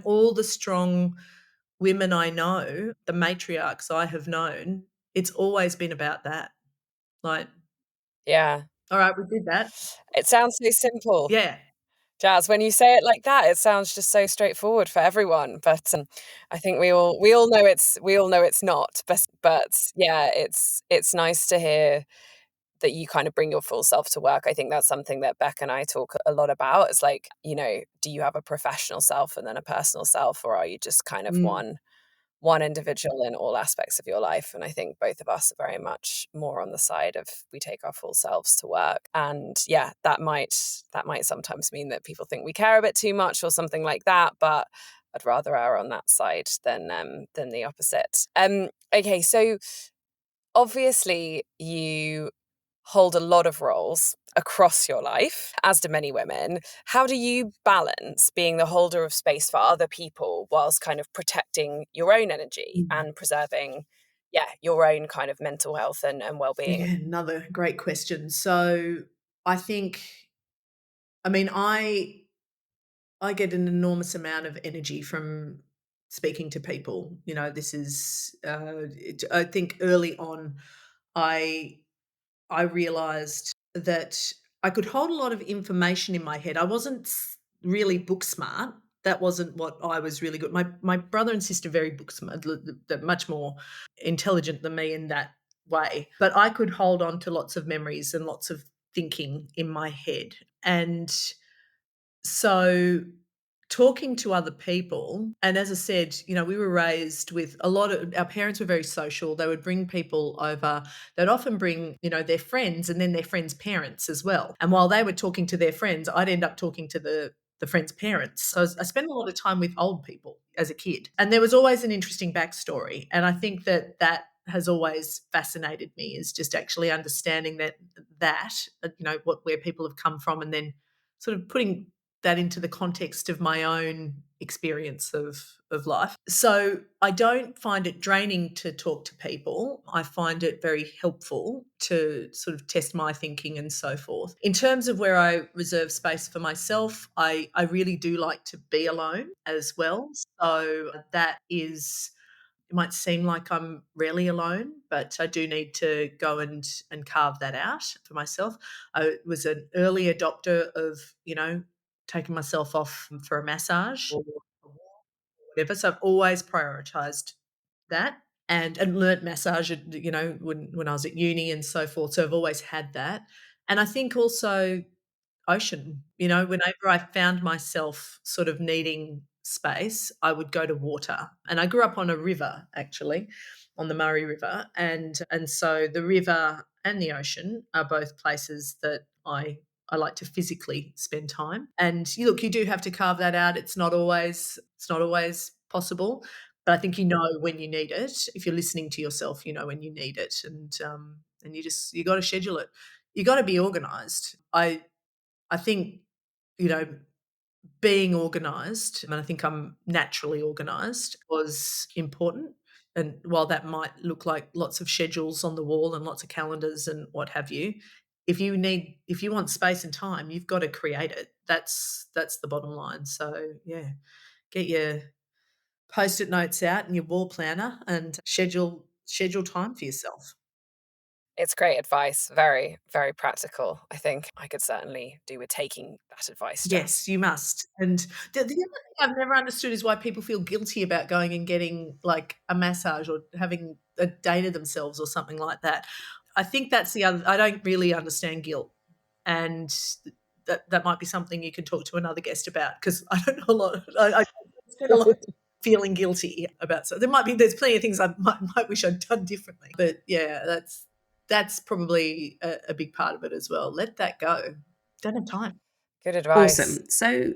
all the strong women I know, the matriarchs I have known, it's always been about that. Like, Yeah. all right, we did that. It sounds so simple. Yeah. Jas, when you say it like that, it sounds just so straightforward for everyone. But I think we all know it's not. But yeah, it's nice to hear that you kind of bring your full self to work. I think that's something that Bec and I talk a lot about. It's like, do you have a professional self and then a personal self, or are you just kind of Mm. one individual in all aspects of your life? And I think both of us are very much more on the side of we take our full selves to work. And yeah, that might sometimes mean that people think we care a bit too much or something like that, but I'd rather err on that side than the opposite. Okay, so obviously you hold a lot of roles across your life, as do many women. How do you balance being the holder of space for other people whilst kind of protecting your own energy and preserving, your own kind of mental health and well-being? Yeah, another great question. So I think, I get an enormous amount of energy from speaking to people. This is, I think early on, I realized that I could hold a lot of information in my head. I wasn't really book smart. That wasn't what I was really good. My brother and sister are very book smart. They're much more intelligent than me in that way. But I could hold on to lots of memories and lots of thinking in my head. And so talking to other people, and as I said, we were raised with our parents were very social. They would bring people over. They'd often bring, their friends and then their friends' parents as well. And while they were talking to their friends, I'd end up talking to the friends' parents. So I spent a lot of time with old people as a kid. And there was always an interesting backstory. And I think that has always fascinated me, is just actually understanding where people have come from, and then sort of putting that into the context of my own experience of life. So I don't find it draining to talk to people. I find it very helpful to sort of test my thinking and so forth. In terms of where I reserve space for myself, I really do like to be alone as well. So that is, it might seem like I'm rarely alone, but I do need to go and carve that out for myself. I was an early adopter of, taking myself off for a massage or whatever. So I've always prioritized that and learnt massage, when I was at uni and so forth. So I've always had that. And I think also ocean. Whenever I found myself sort of needing space, I would go to water. And I grew up on a river, actually, on the Murray River, and so the river and the ocean are both places that I like to physically spend time. And you do have to carve that out. It's not always possible, but I think when you need it. If you're listening to yourself, you know when you need it, and you got to schedule it. You got to be organised. I think, you know, being organised, and I think I'm naturally organised, was important. And while that might look like lots of schedules on the wall and lots of calendars and what have you, if you want space and time, you've got to create it. That's the bottom line. So yeah, get your post-it notes out and your wall planner and schedule time for yourself. It's great advice, very, very practical. I think I could certainly do with taking that advice, Jas. Yes, you must. And the other thing I've never understood is why people feel guilty about going and getting like a massage or having a day to themselves or something like that. I think that's the other. I don't really understand guilt, and that might be something you can talk to another guest about, because I don't know a lot. I spend a lot of time feeling guilty about. So there's plenty of things I might wish I'd done differently. But yeah, that's probably a big part of it as well. Let that go. Don't have time. Good advice. Awesome. So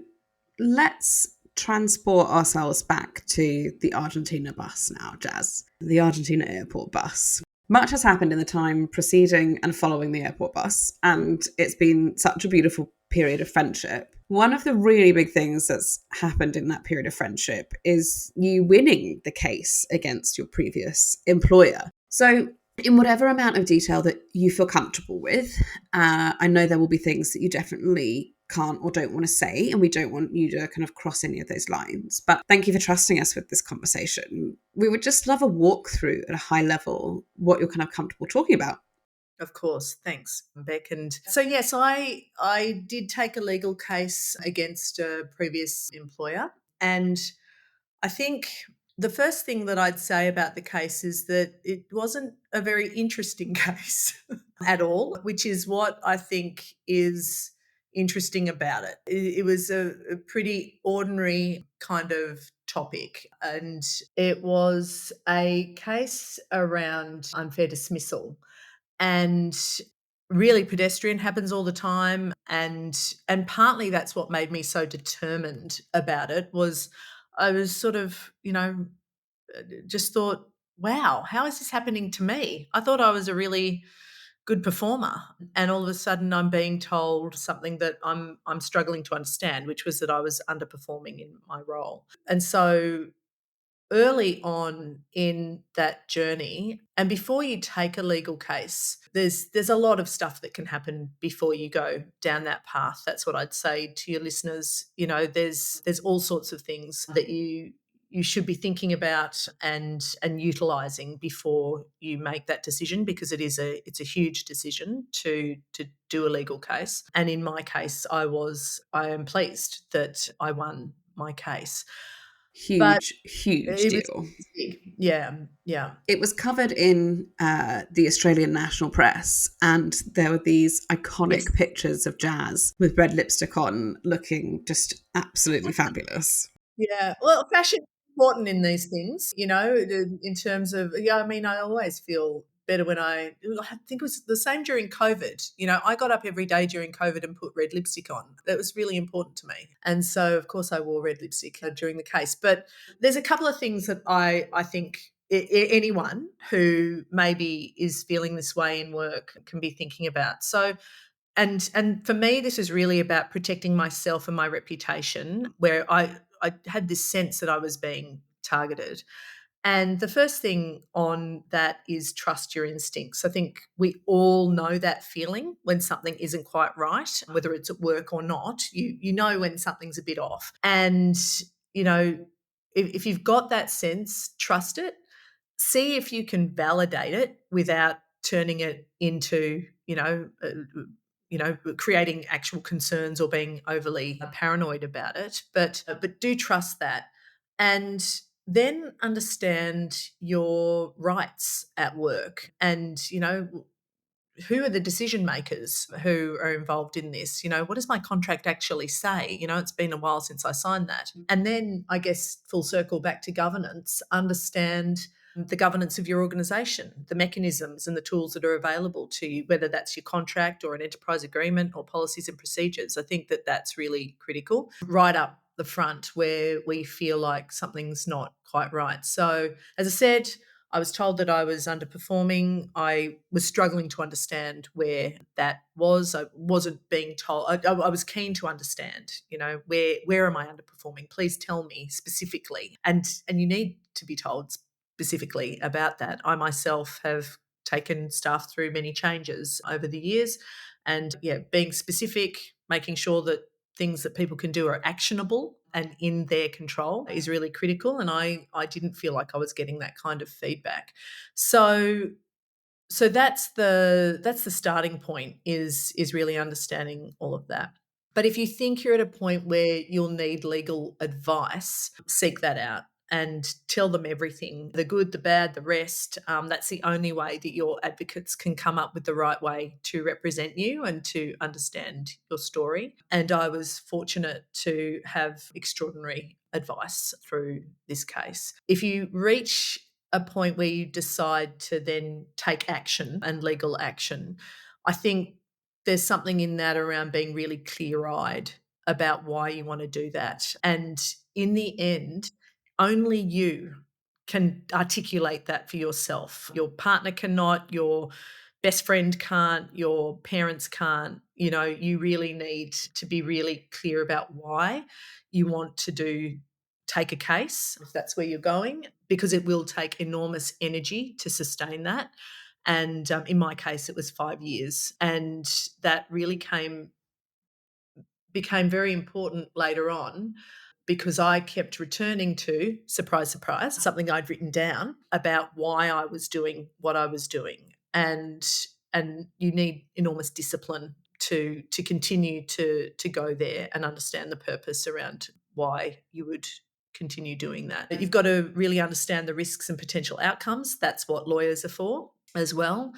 let's transport ourselves back to the Argentina bus now, Jas. The Argentina airport bus. Much has happened in the time preceding and following the airport bus, and it's been such a beautiful period of friendship. One of the really big things that's happened in that period of friendship is you winning the case against your previous employer. So in whatever amount of detail that you feel comfortable with, I know there will be things that you definitely can't or don't want to say, and we don't want you to kind of cross any of those lines. But thank you for trusting us with this conversation. We would just love a walkthrough at a high level, what you're kind of comfortable talking about. Of course. Thanks, Bec. And so, yes, I did take a legal case against a previous employer. And I think the first thing that I'd say about the case is that it wasn't a very interesting case at all, which is what I think is interesting about it. It was a pretty ordinary kind of topic, and it was a case around unfair dismissal. And really pedestrian, happens all the time, and partly that's what made me so determined about it. Was I was sort of, just thought, wow, how is this happening to me? I thought I was a really good performer, and all of a sudden I'm being told something that I'm struggling to understand, which was that I was underperforming in my role. And so early on in that journey, and before you take a legal case, there's a lot of stuff that can happen before you go down that path. That's what I'd say to your listeners. There's all sorts of things that you should be thinking about and utilizing before you make that decision, because it's a huge decision to do a legal case. And in my case, I am pleased that I won my case. But Huge it was deal. big. Yeah, yeah. It was covered in the Australian national press, and there were these iconic Yes. pictures of Jas with red lipstick on, looking just absolutely fabulous. Yeah. Well, fashion is important in these things, in terms of, I mean, I always feel better when I think it was the same during COVID. I got up every day during COVID and put red lipstick on. That was really important to me. And so, of course, I wore red lipstick during the case. But there's a couple of things that I think anyone who maybe is feeling this way in work can be thinking about. So And for me, this is really about protecting myself and my reputation, where I had this sense that I was being targeted. And the first thing on that is trust your instincts. I think we all know that feeling when something isn't quite right, whether it's at work or not. You know when something's a bit off. And, you know, if you've got that sense, trust it. See if you can validate it without turning it into, creating actual concerns or being overly paranoid about it. But do trust that. And then understand your rights at work, and who are the decision makers who are involved in this. What does my contract actually say? It's been a while since I signed that. And then I guess full circle back to governance, understand the governance of your organisation, the mechanisms and the tools that are available to you, whether that's your contract or an enterprise agreement or policies and procedures. I think that that's really critical right up the front where we feel like something's not quite right. So, as I said, I was told that I was underperforming. I was struggling to understand where that was. I wasn't being told. I was keen to understand, where am I underperforming? Please tell me specifically. And you need to be told specifically about that. I myself have taken staff through many changes over the years, and being specific, making sure that things that people can do are actionable and in their control is really critical. And I didn't feel like I was getting that kind of feedback. So that's the starting point, is really understanding all of that. But if you think you're at a point where you'll need legal advice, seek that out and tell them everything, the good, the bad, the rest. That's the only way that your advocates can come up with the right way to represent you and to understand your story. And I was fortunate to have extraordinary advice through this case. If you reach a point where you decide to then take action and legal action, I think there's something in that around being really clear-eyed about why you want to do that. And in the end, only you can articulate that for yourself. Your partner cannot, your best friend can't, your parents can't. You really need to be really clear about why you want to take a case, if that's where you're going, because it will take enormous energy to sustain that. And in my case, it was 5 years. And that really became very important later on, because I kept returning to, surprise, surprise, something I'd written down about why I was doing what I was doing. And you need enormous discipline to continue to go there and understand the purpose around why you would continue doing that. But you've got to really understand the risks and potential outcomes. That's what lawyers are for as well.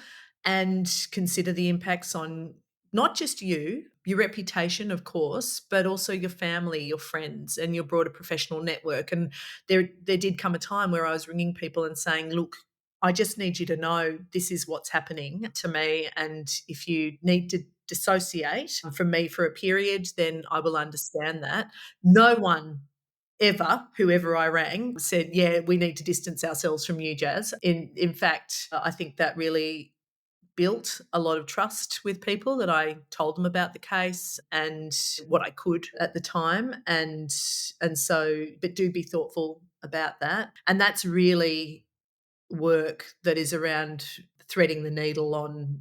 And consider the impacts on not just you, your reputation, of course, but also your family, your friends, and your broader professional network. And there did come a time where I was ringing people and saying, look, I just need you to know this is what's happening to me. And if you need to dissociate from me for a period, then I will understand that. No one ever, whoever I rang, said, yeah, we need to distance ourselves from you, Jas. In fact, I think that really built a lot of trust with people, that I told them about the case and what I could at the time. And so, but do be thoughtful about that. And that's really work that is around threading the needle on,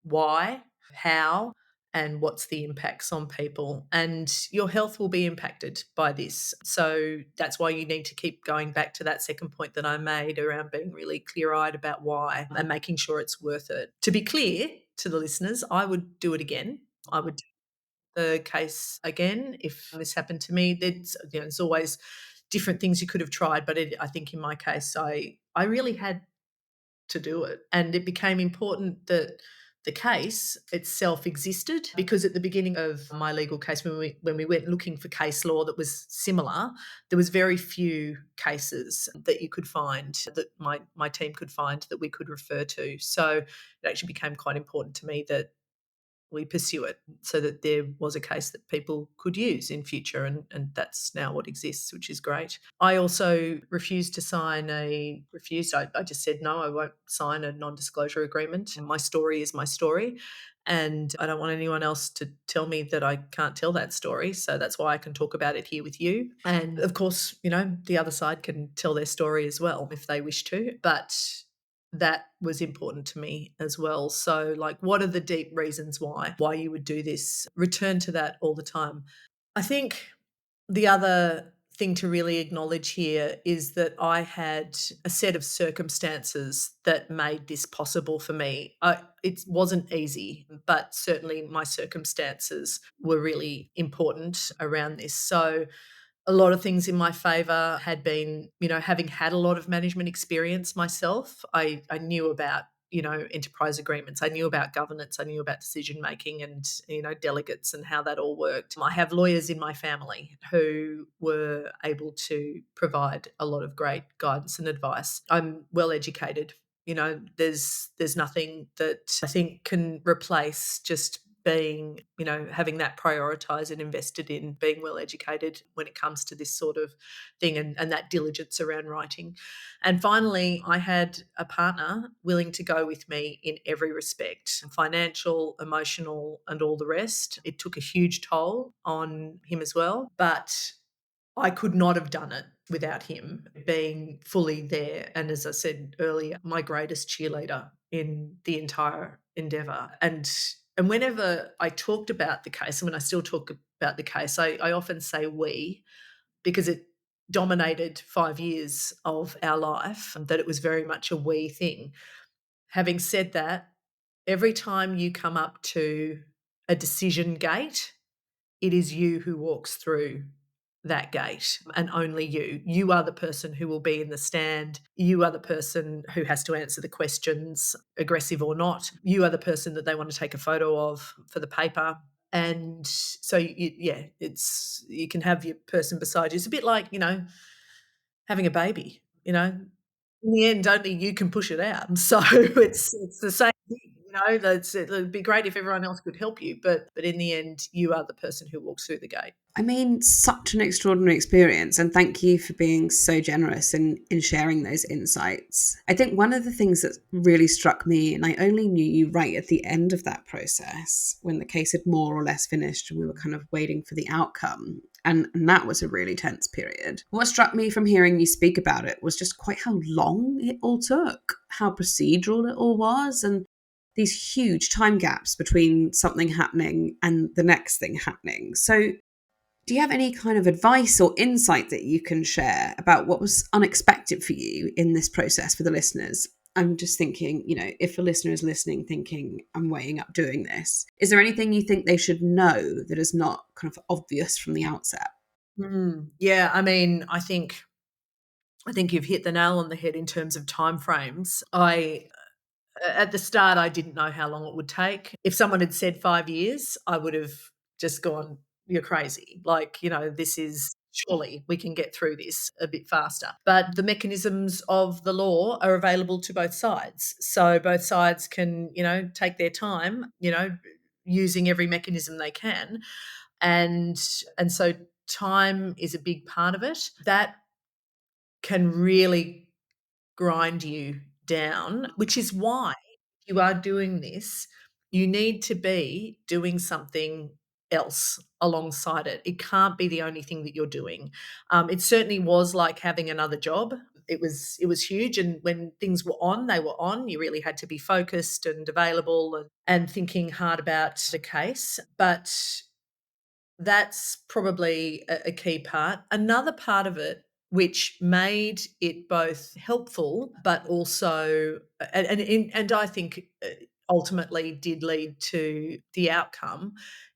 why, how, and what's the impacts on people. And your health will be impacted by this. So that's why you need to keep going back to that second point that I made around being really clear-eyed about why and making sure it's worth it. To be clear to the listeners, I would do it again. I would do the case again if this happened to me. There's always different things you could have tried, but I think in my case, I really had to do it. And it became important that the case itself existed, because at the beginning of my legal case, when we went looking for case law that was similar, there was very few cases that you could find, that my team could find, that we could refer to. So it actually became quite important to me that we pursue it, so that there was a case that people could use in future, and that's now what exists, which is great. I also refused to sign I just said, no, I won't sign a non-disclosure agreement. My story is my story, And I don't want anyone else to tell me that I can't tell that story. So that's why I can talk about it here with you. And of course, the other side can tell their story as well if they wish to. But that was important to me as well. So, like, what are the deep reasons why you would do this? Return to that all the time. I think the other thing to really acknowledge here is that I had a set of circumstances that made this possible for me. It wasn't easy, but certainly my circumstances were really important around this. So a lot of things in my favor had been, having had a lot of management experience myself. I knew about, enterprise agreements. I knew about governance. I knew about decision making and, delegates and how that all worked. I have lawyers in my family who were able to provide a lot of great guidance and advice. I'm well educated. There's nothing that I think can replace just being, having that prioritized and invested in being well educated when it comes to this sort of thing, and that diligence around writing. And finally, I had a partner willing to go with me in every respect, financial, emotional, and all the rest. It took a huge toll on him as well, but I could not have done it without him being fully there. And as I said earlier, my greatest cheerleader in the entire endeavour. And whenever I talked about the case, and when I still talk about the case, I often say we, because it dominated 5 years of our life, and that it was very much a we thing. Having said that, every time you come up to a decision gate, it is you who walks through that gate, and only you. You are the person who will be in the stand. You are the person who has to answer the questions, aggressive or not. You are the person that they want to take a photo of for the paper. And so, you can have your person beside you. It's a bit like, having a baby, in the end, only you can push it out. So it's the same thing, it'd be great if everyone else could help you, but in the end, you are the person who walks through the gate. I mean, such an extraordinary experience, and thank you for being so generous in sharing those insights. I think one of the things that really struck me, and I only knew you right at the end of that process, when the case had more or less finished and we were kind of waiting for the outcome, and that was a really tense period. What struck me from hearing you speak about it was just quite how long it all took, how procedural it all was, and these huge time gaps between something happening and the next thing happening. So do you have any kind of advice or insight that you can share about what was unexpected for you in this process for the listeners? I'm just thinking, if a listener is listening thinking, I'm weighing up doing this, is there anything you think they should know that is not kind of obvious from the outset? Yeah, I mean, I think you've hit the nail on the head in terms of timeframes. At the start, I didn't know how long it would take. If someone had said 5 years, I would have just gone, you're crazy. Like, this is, surely we can get through this a bit faster. But the mechanisms of the law are available to both sides. So both sides can, take their time, using every mechanism they can. And so time is a big part of it. That can really grind you down, which is why if you are doing this, you need to be doing something else alongside it. It can't be the only thing that you're doing. It certainly was like having another job. It was huge, and when things were on, they were on. You really had to be focused and available and thinking hard about the case. But that's probably a key part. Another part of it, which made it both helpful, but also, and I think ultimately did lead to the outcome,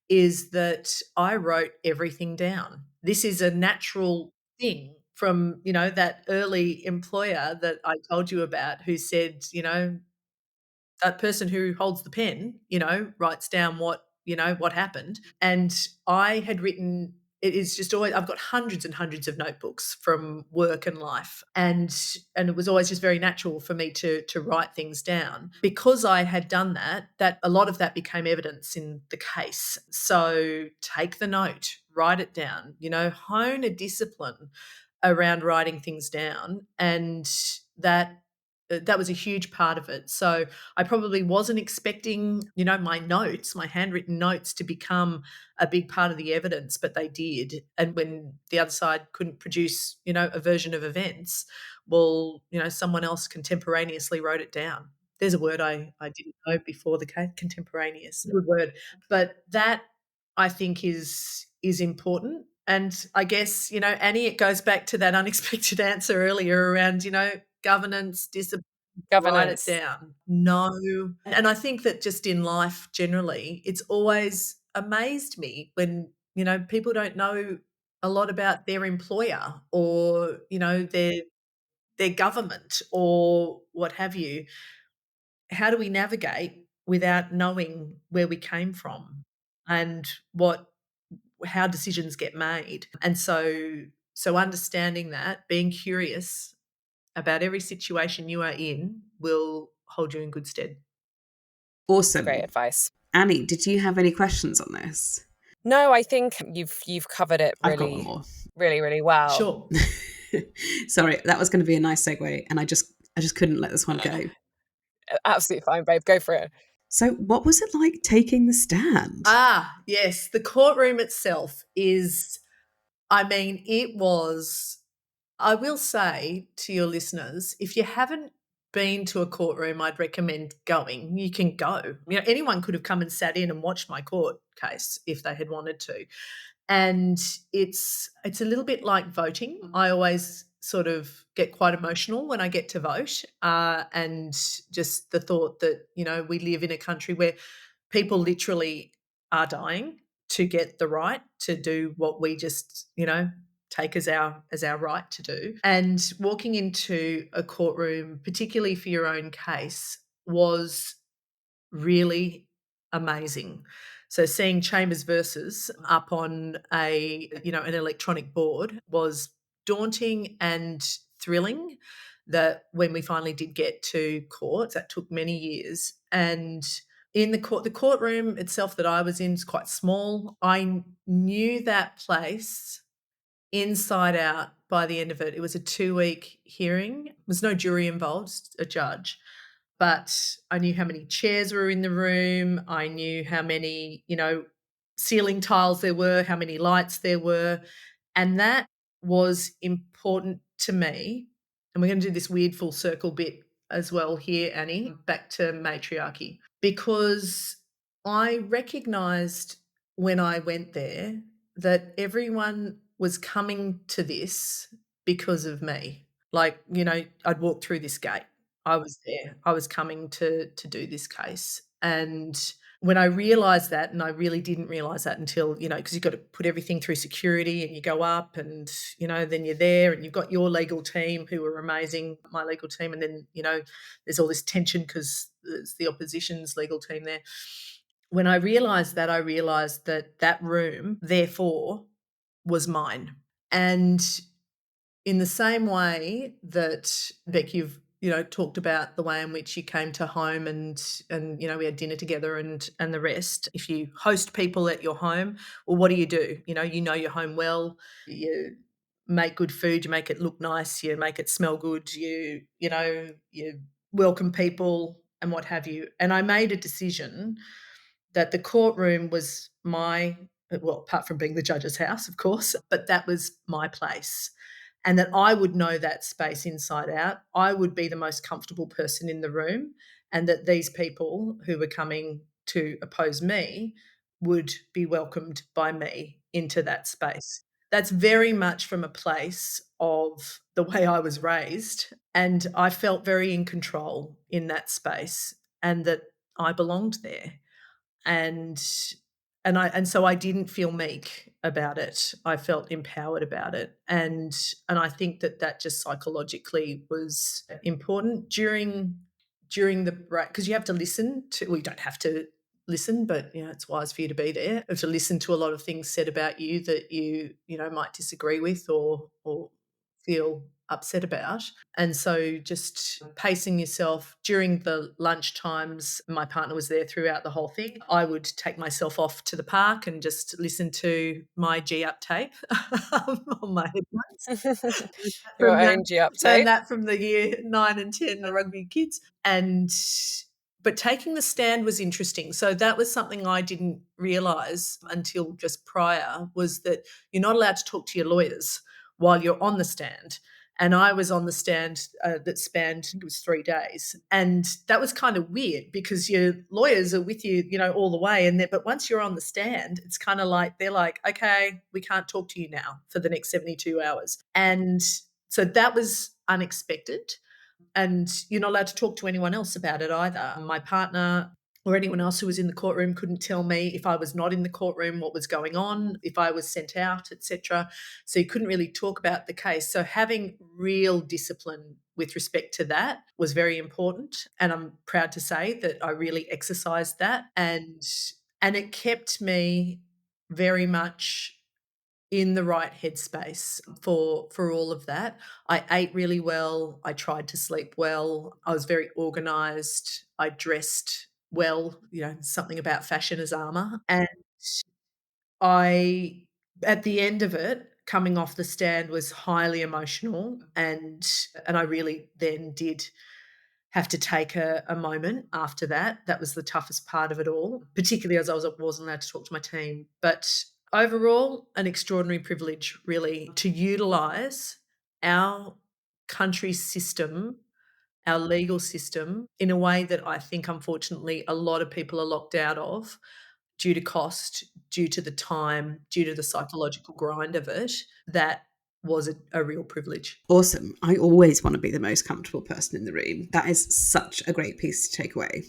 is that I wrote everything down. This is a natural thing from, that early employer that I told you about who said, that person who holds the pen, writes down what happened. And I had written, it is just always, I've got hundreds and hundreds of notebooks from work and life. And it was always just very natural for me to write things down. Because I had done that a lot of that became evidence in the case. So take the note, write it down, hone a discipline around writing things down. And that that was a huge part of it. So I probably wasn't expecting, my notes, my handwritten notes to become a big part of the evidence, but they did. And when the other side couldn't produce, a version of events, well, someone else contemporaneously wrote it down. There's a word I didn't know before the case, contemporaneous, good word. But that I think is important. And I guess, Annie, it goes back to that unexpected answer earlier around, governance, discipline, write it Governance. down. No. And I think that just in life generally, it's always amazed me when, people don't know a lot about their employer or, their government or what have you. How do we navigate without knowing where we came from and how decisions get made? And so understanding that, being curious about every situation you are in will hold you in good stead. Awesome. Great advice. Annie, did you have any questions on this? No, I think you've covered it I've got one really, more. really, really well. Sure. Sorry, that was going to be a nice segue, and I just couldn't let this one go. Absolutely fine, babe. Go for it. So, what was it like taking the stand? Yes. The courtroom itself it was, I will say to your listeners, if you haven't been to a courtroom, I'd recommend going. You can go. Anyone could have come and sat in and watched my court case if they had wanted to. And it's a little bit like voting. I always sort of get quite emotional when I get to vote, and just the thought that we live in a country where people literally are dying to get the right to do what we just take as our right to do. And walking into a courtroom, particularly for your own case, was really amazing. So seeing Chambers versus up on an electronic board was daunting and thrilling. That when we finally did get to court, that took many years. And in the courtroom itself that I was in is quite small. I knew that place inside out by the end of it. It was a 2-week hearing. There was no jury involved, just a judge. But I knew how many chairs were in the room. I knew how many, ceiling tiles there were, how many lights there were. And that was important to me. And we're going to do this weird full circle bit as well here, Annie, back to matriarchy. Because I recognised when I went there that everyone was coming to this because of me. Like, I'd walk through this gate. I was there. I was coming to do this case. And when I realised that, and I really didn't realise that until, because you've got to put everything through security and you go up and, then you're there and you've got your legal team who are amazing, my legal team. And then, there's all this tension because it's the opposition's legal team there. When I realised that that room, therefore, was mine. And in the same way that, Bec, you've talked about the way in which you came to home and we had dinner together and the rest. If you host people at your home, well, what do? You know your home well. You make good food. You make it look nice. You make it smell good. You welcome people and what have you. And I made a decision that the courtroom was apart from being the judge's house, of course, but that was my place. And that I would know that space inside out. I would be the most comfortable person in the room, and that these people who were coming to oppose me would be welcomed by me into that space. That's very much from a place of the way I was raised, and I felt very in control in that space and that I belonged there. And so I didn't feel meek about it. I felt empowered about it. And I think that just psychologically was important during the break, because you have to listen to, well, you don't have to listen, but it's wise for you to be there. You have to listen to a lot of things said about you that you might disagree with or feel upset about. And so just pacing yourself during the lunch times, my partner was there throughout the whole thing. I would take myself off to the park and just listen to my G up tape on my headphones. Your From that, own G up learned tape. that from the year 9 and 10, the rugby kids. But taking the stand was interesting. So that was something I didn't realise until just prior, was that you're not allowed to talk to your lawyers while you're on the stand. And I was on the stand that spanned, I think it was 3 days. And that was kind of weird because your lawyers are with you, all the way. But once you're on the stand, it's kind of like, they're like, okay, we can't talk to you now for the next 72 hours. And so that was unexpected. And you're not allowed to talk to anyone else about it either. My partner or anyone else who was in the courtroom couldn't tell me if I was not in the courtroom what was going on, if I was sent out, etc. So you couldn't really talk about the case. So having real discipline with respect to that was very important, and I'm proud to say that I really exercised that, and it kept me very much in the right headspace for all of that. I ate really well. I tried to sleep well. I was very organized. I dressed well, something about fashion as armor. And I, at the end of it, coming off the stand, was highly emotional, and I really then did have to take a moment after that. That was the toughest part of it all, particularly as I wasn't allowed to talk to my team. But overall, an extraordinary privilege, really, to utilise our country's system, our legal system, in a way that I think, unfortunately, a lot of people are locked out of due to cost, due to the time, due to the psychological grind of it. That was a real privilege. Awesome. I always want to be the most comfortable person in the room. That is such a great piece to take away.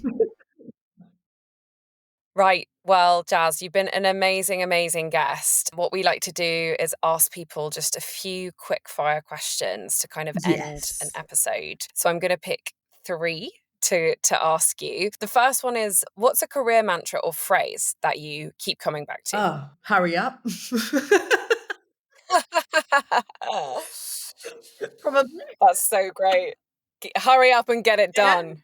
Right. Well, Jas, you've been an amazing, amazing guest. What we like to do is ask people just a few quick fire questions to kind of end an Yes. episode. So I'm going to pick 3 to ask you. The first one is, what's a career mantra or phrase that you keep coming back to? Oh, hurry up. Probably. That's so great. Hurry up and get it Yeah. done.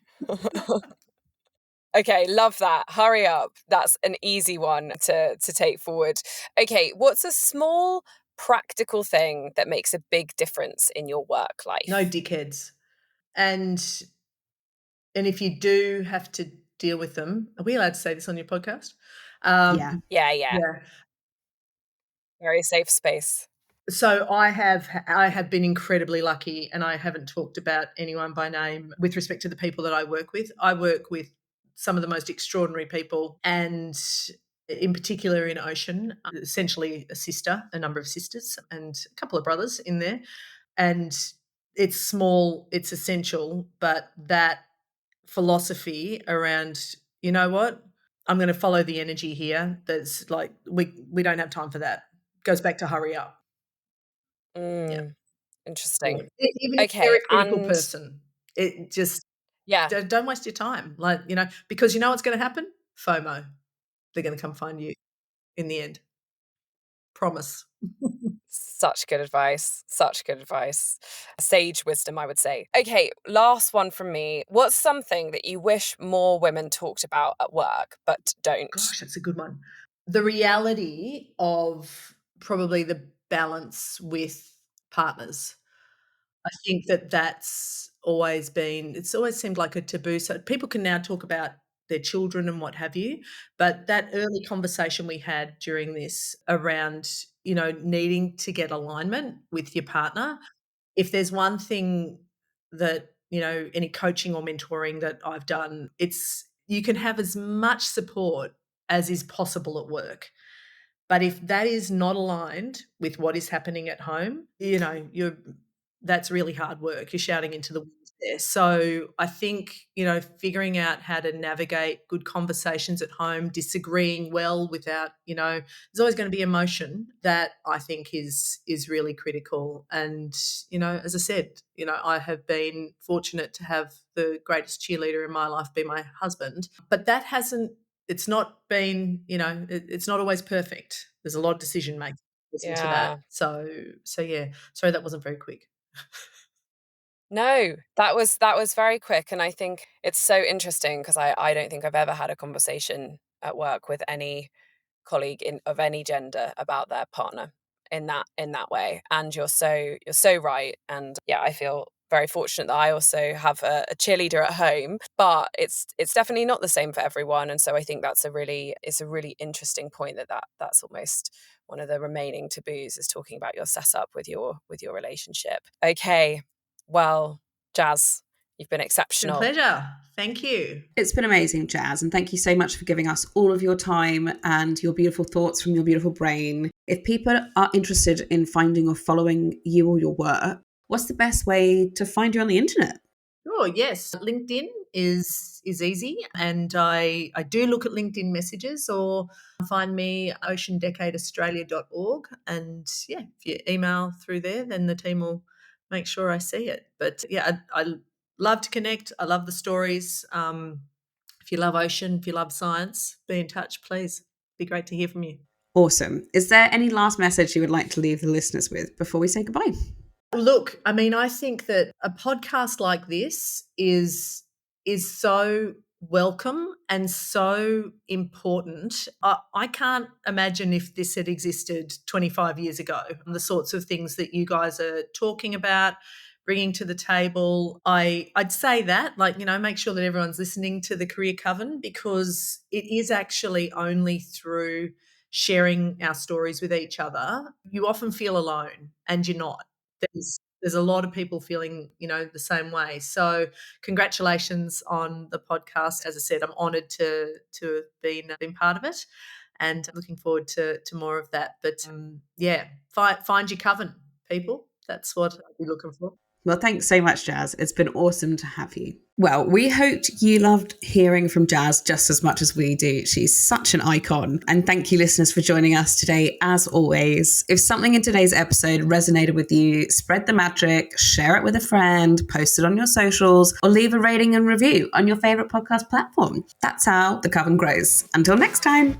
Okay, love that. Hurry up. That's an easy one to take forward. Okay, what's a small practical thing that makes a big difference in your work life? No dickheads. And if you do have to deal with them, are we allowed to say this on your podcast? Yeah. Yeah. Yeah. Very safe space. So I have been incredibly lucky, and I haven't talked about anyone by name with respect to the people that I work with. I work with some of the most extraordinary people, and in particular in Ocean, essentially a number of sisters and a couple of brothers in there. And it's small, it's essential, but that philosophy around, you know what, I'm going to follow the energy here. That's like, we don't have time for that. Goes back to hurry up. Yeah. Interesting. Even if they're Okay, a critical and person, it just yeah, don't waste your time. Like, because you know what's going to happen? FOMO. They're going to come find you in the end. Promise. such good advice. Such good advice. Sage wisdom, I would say. Okay, last one from me. What's something that you wish more women talked about at work but don't? Gosh, that's a good one. The reality of probably the balance with partners. I think that's it's always seemed like a taboo. So people can now talk about their children and what have you, but that early conversation we had during this around, needing to get alignment with your partner. If there's one thing that, any coaching or mentoring that I've done, it's you can have as much support as is possible at work. But if that is not aligned with what is happening at home, that's really hard work. You're shouting into the wind there. So I think, figuring out how to navigate good conversations at home, disagreeing well without, there's always going to be emotion. That I think is really critical. And, as I said, I have been fortunate to have the greatest cheerleader in my life be my husband. But that hasn't it's not been, it's not always perfect. There's a lot of decision making into Yeah. that. So yeah. Sorry, that wasn't very quick. No, that was very quick. And I think it's so interesting because I don't think I've ever had a conversation at work with any colleague of any gender about their partner in that way. And you're so right. And yeah, I feel very fortunate that I also have a cheerleader at home, but it's definitely not the same for everyone. And so I think it's a really interesting point that's almost one of the remaining taboos, is talking about your setup with your relationship. Okay, well, Jas, you've been exceptional. It's been a pleasure. Thank you. It's been amazing, Jas, and thank you so much for giving us all of your time and your beautiful thoughts from your beautiful brain. If people are interested in finding or following you or your work, what's the best way to find you on the internet? Oh, yes. LinkedIn is easy, and I do look at LinkedIn messages, or find me oceandecadeaustralia.org, and yeah, if you email through there, then the team will make sure I see it. But yeah, I love to connect. I love the stories. If you love ocean, if you love science, be in touch, please. Be great to hear from you. Awesome. Is there any last message you would like to leave the listeners with before we say goodbye? Look, I mean, I think that a podcast like this is so welcome and so important. I can't imagine if this had existed 25 years ago, the sorts of things that you guys are talking about, bringing to the table. I'd say that, make sure that everyone's listening to the Career Coven, because it is actually only through sharing our stories with each other. You often feel alone, and you're not. There's a lot of people feeling, the same way. So congratulations on the podcast. As I said, I'm honoured to have been part of it, and looking forward to more of that. But find your coven, people. That's what I'll be looking for. Well, thanks so much, Jas. It's been awesome to have you. Well, we hoped you loved hearing from Jas just as much as we do. She's such an icon. And thank you, listeners, for joining us today, as always. If something in today's episode resonated with you, spread the magic, share it with a friend, post it on your socials, or leave a rating and review on your favourite podcast platform. That's how the Coven grows. Until next time.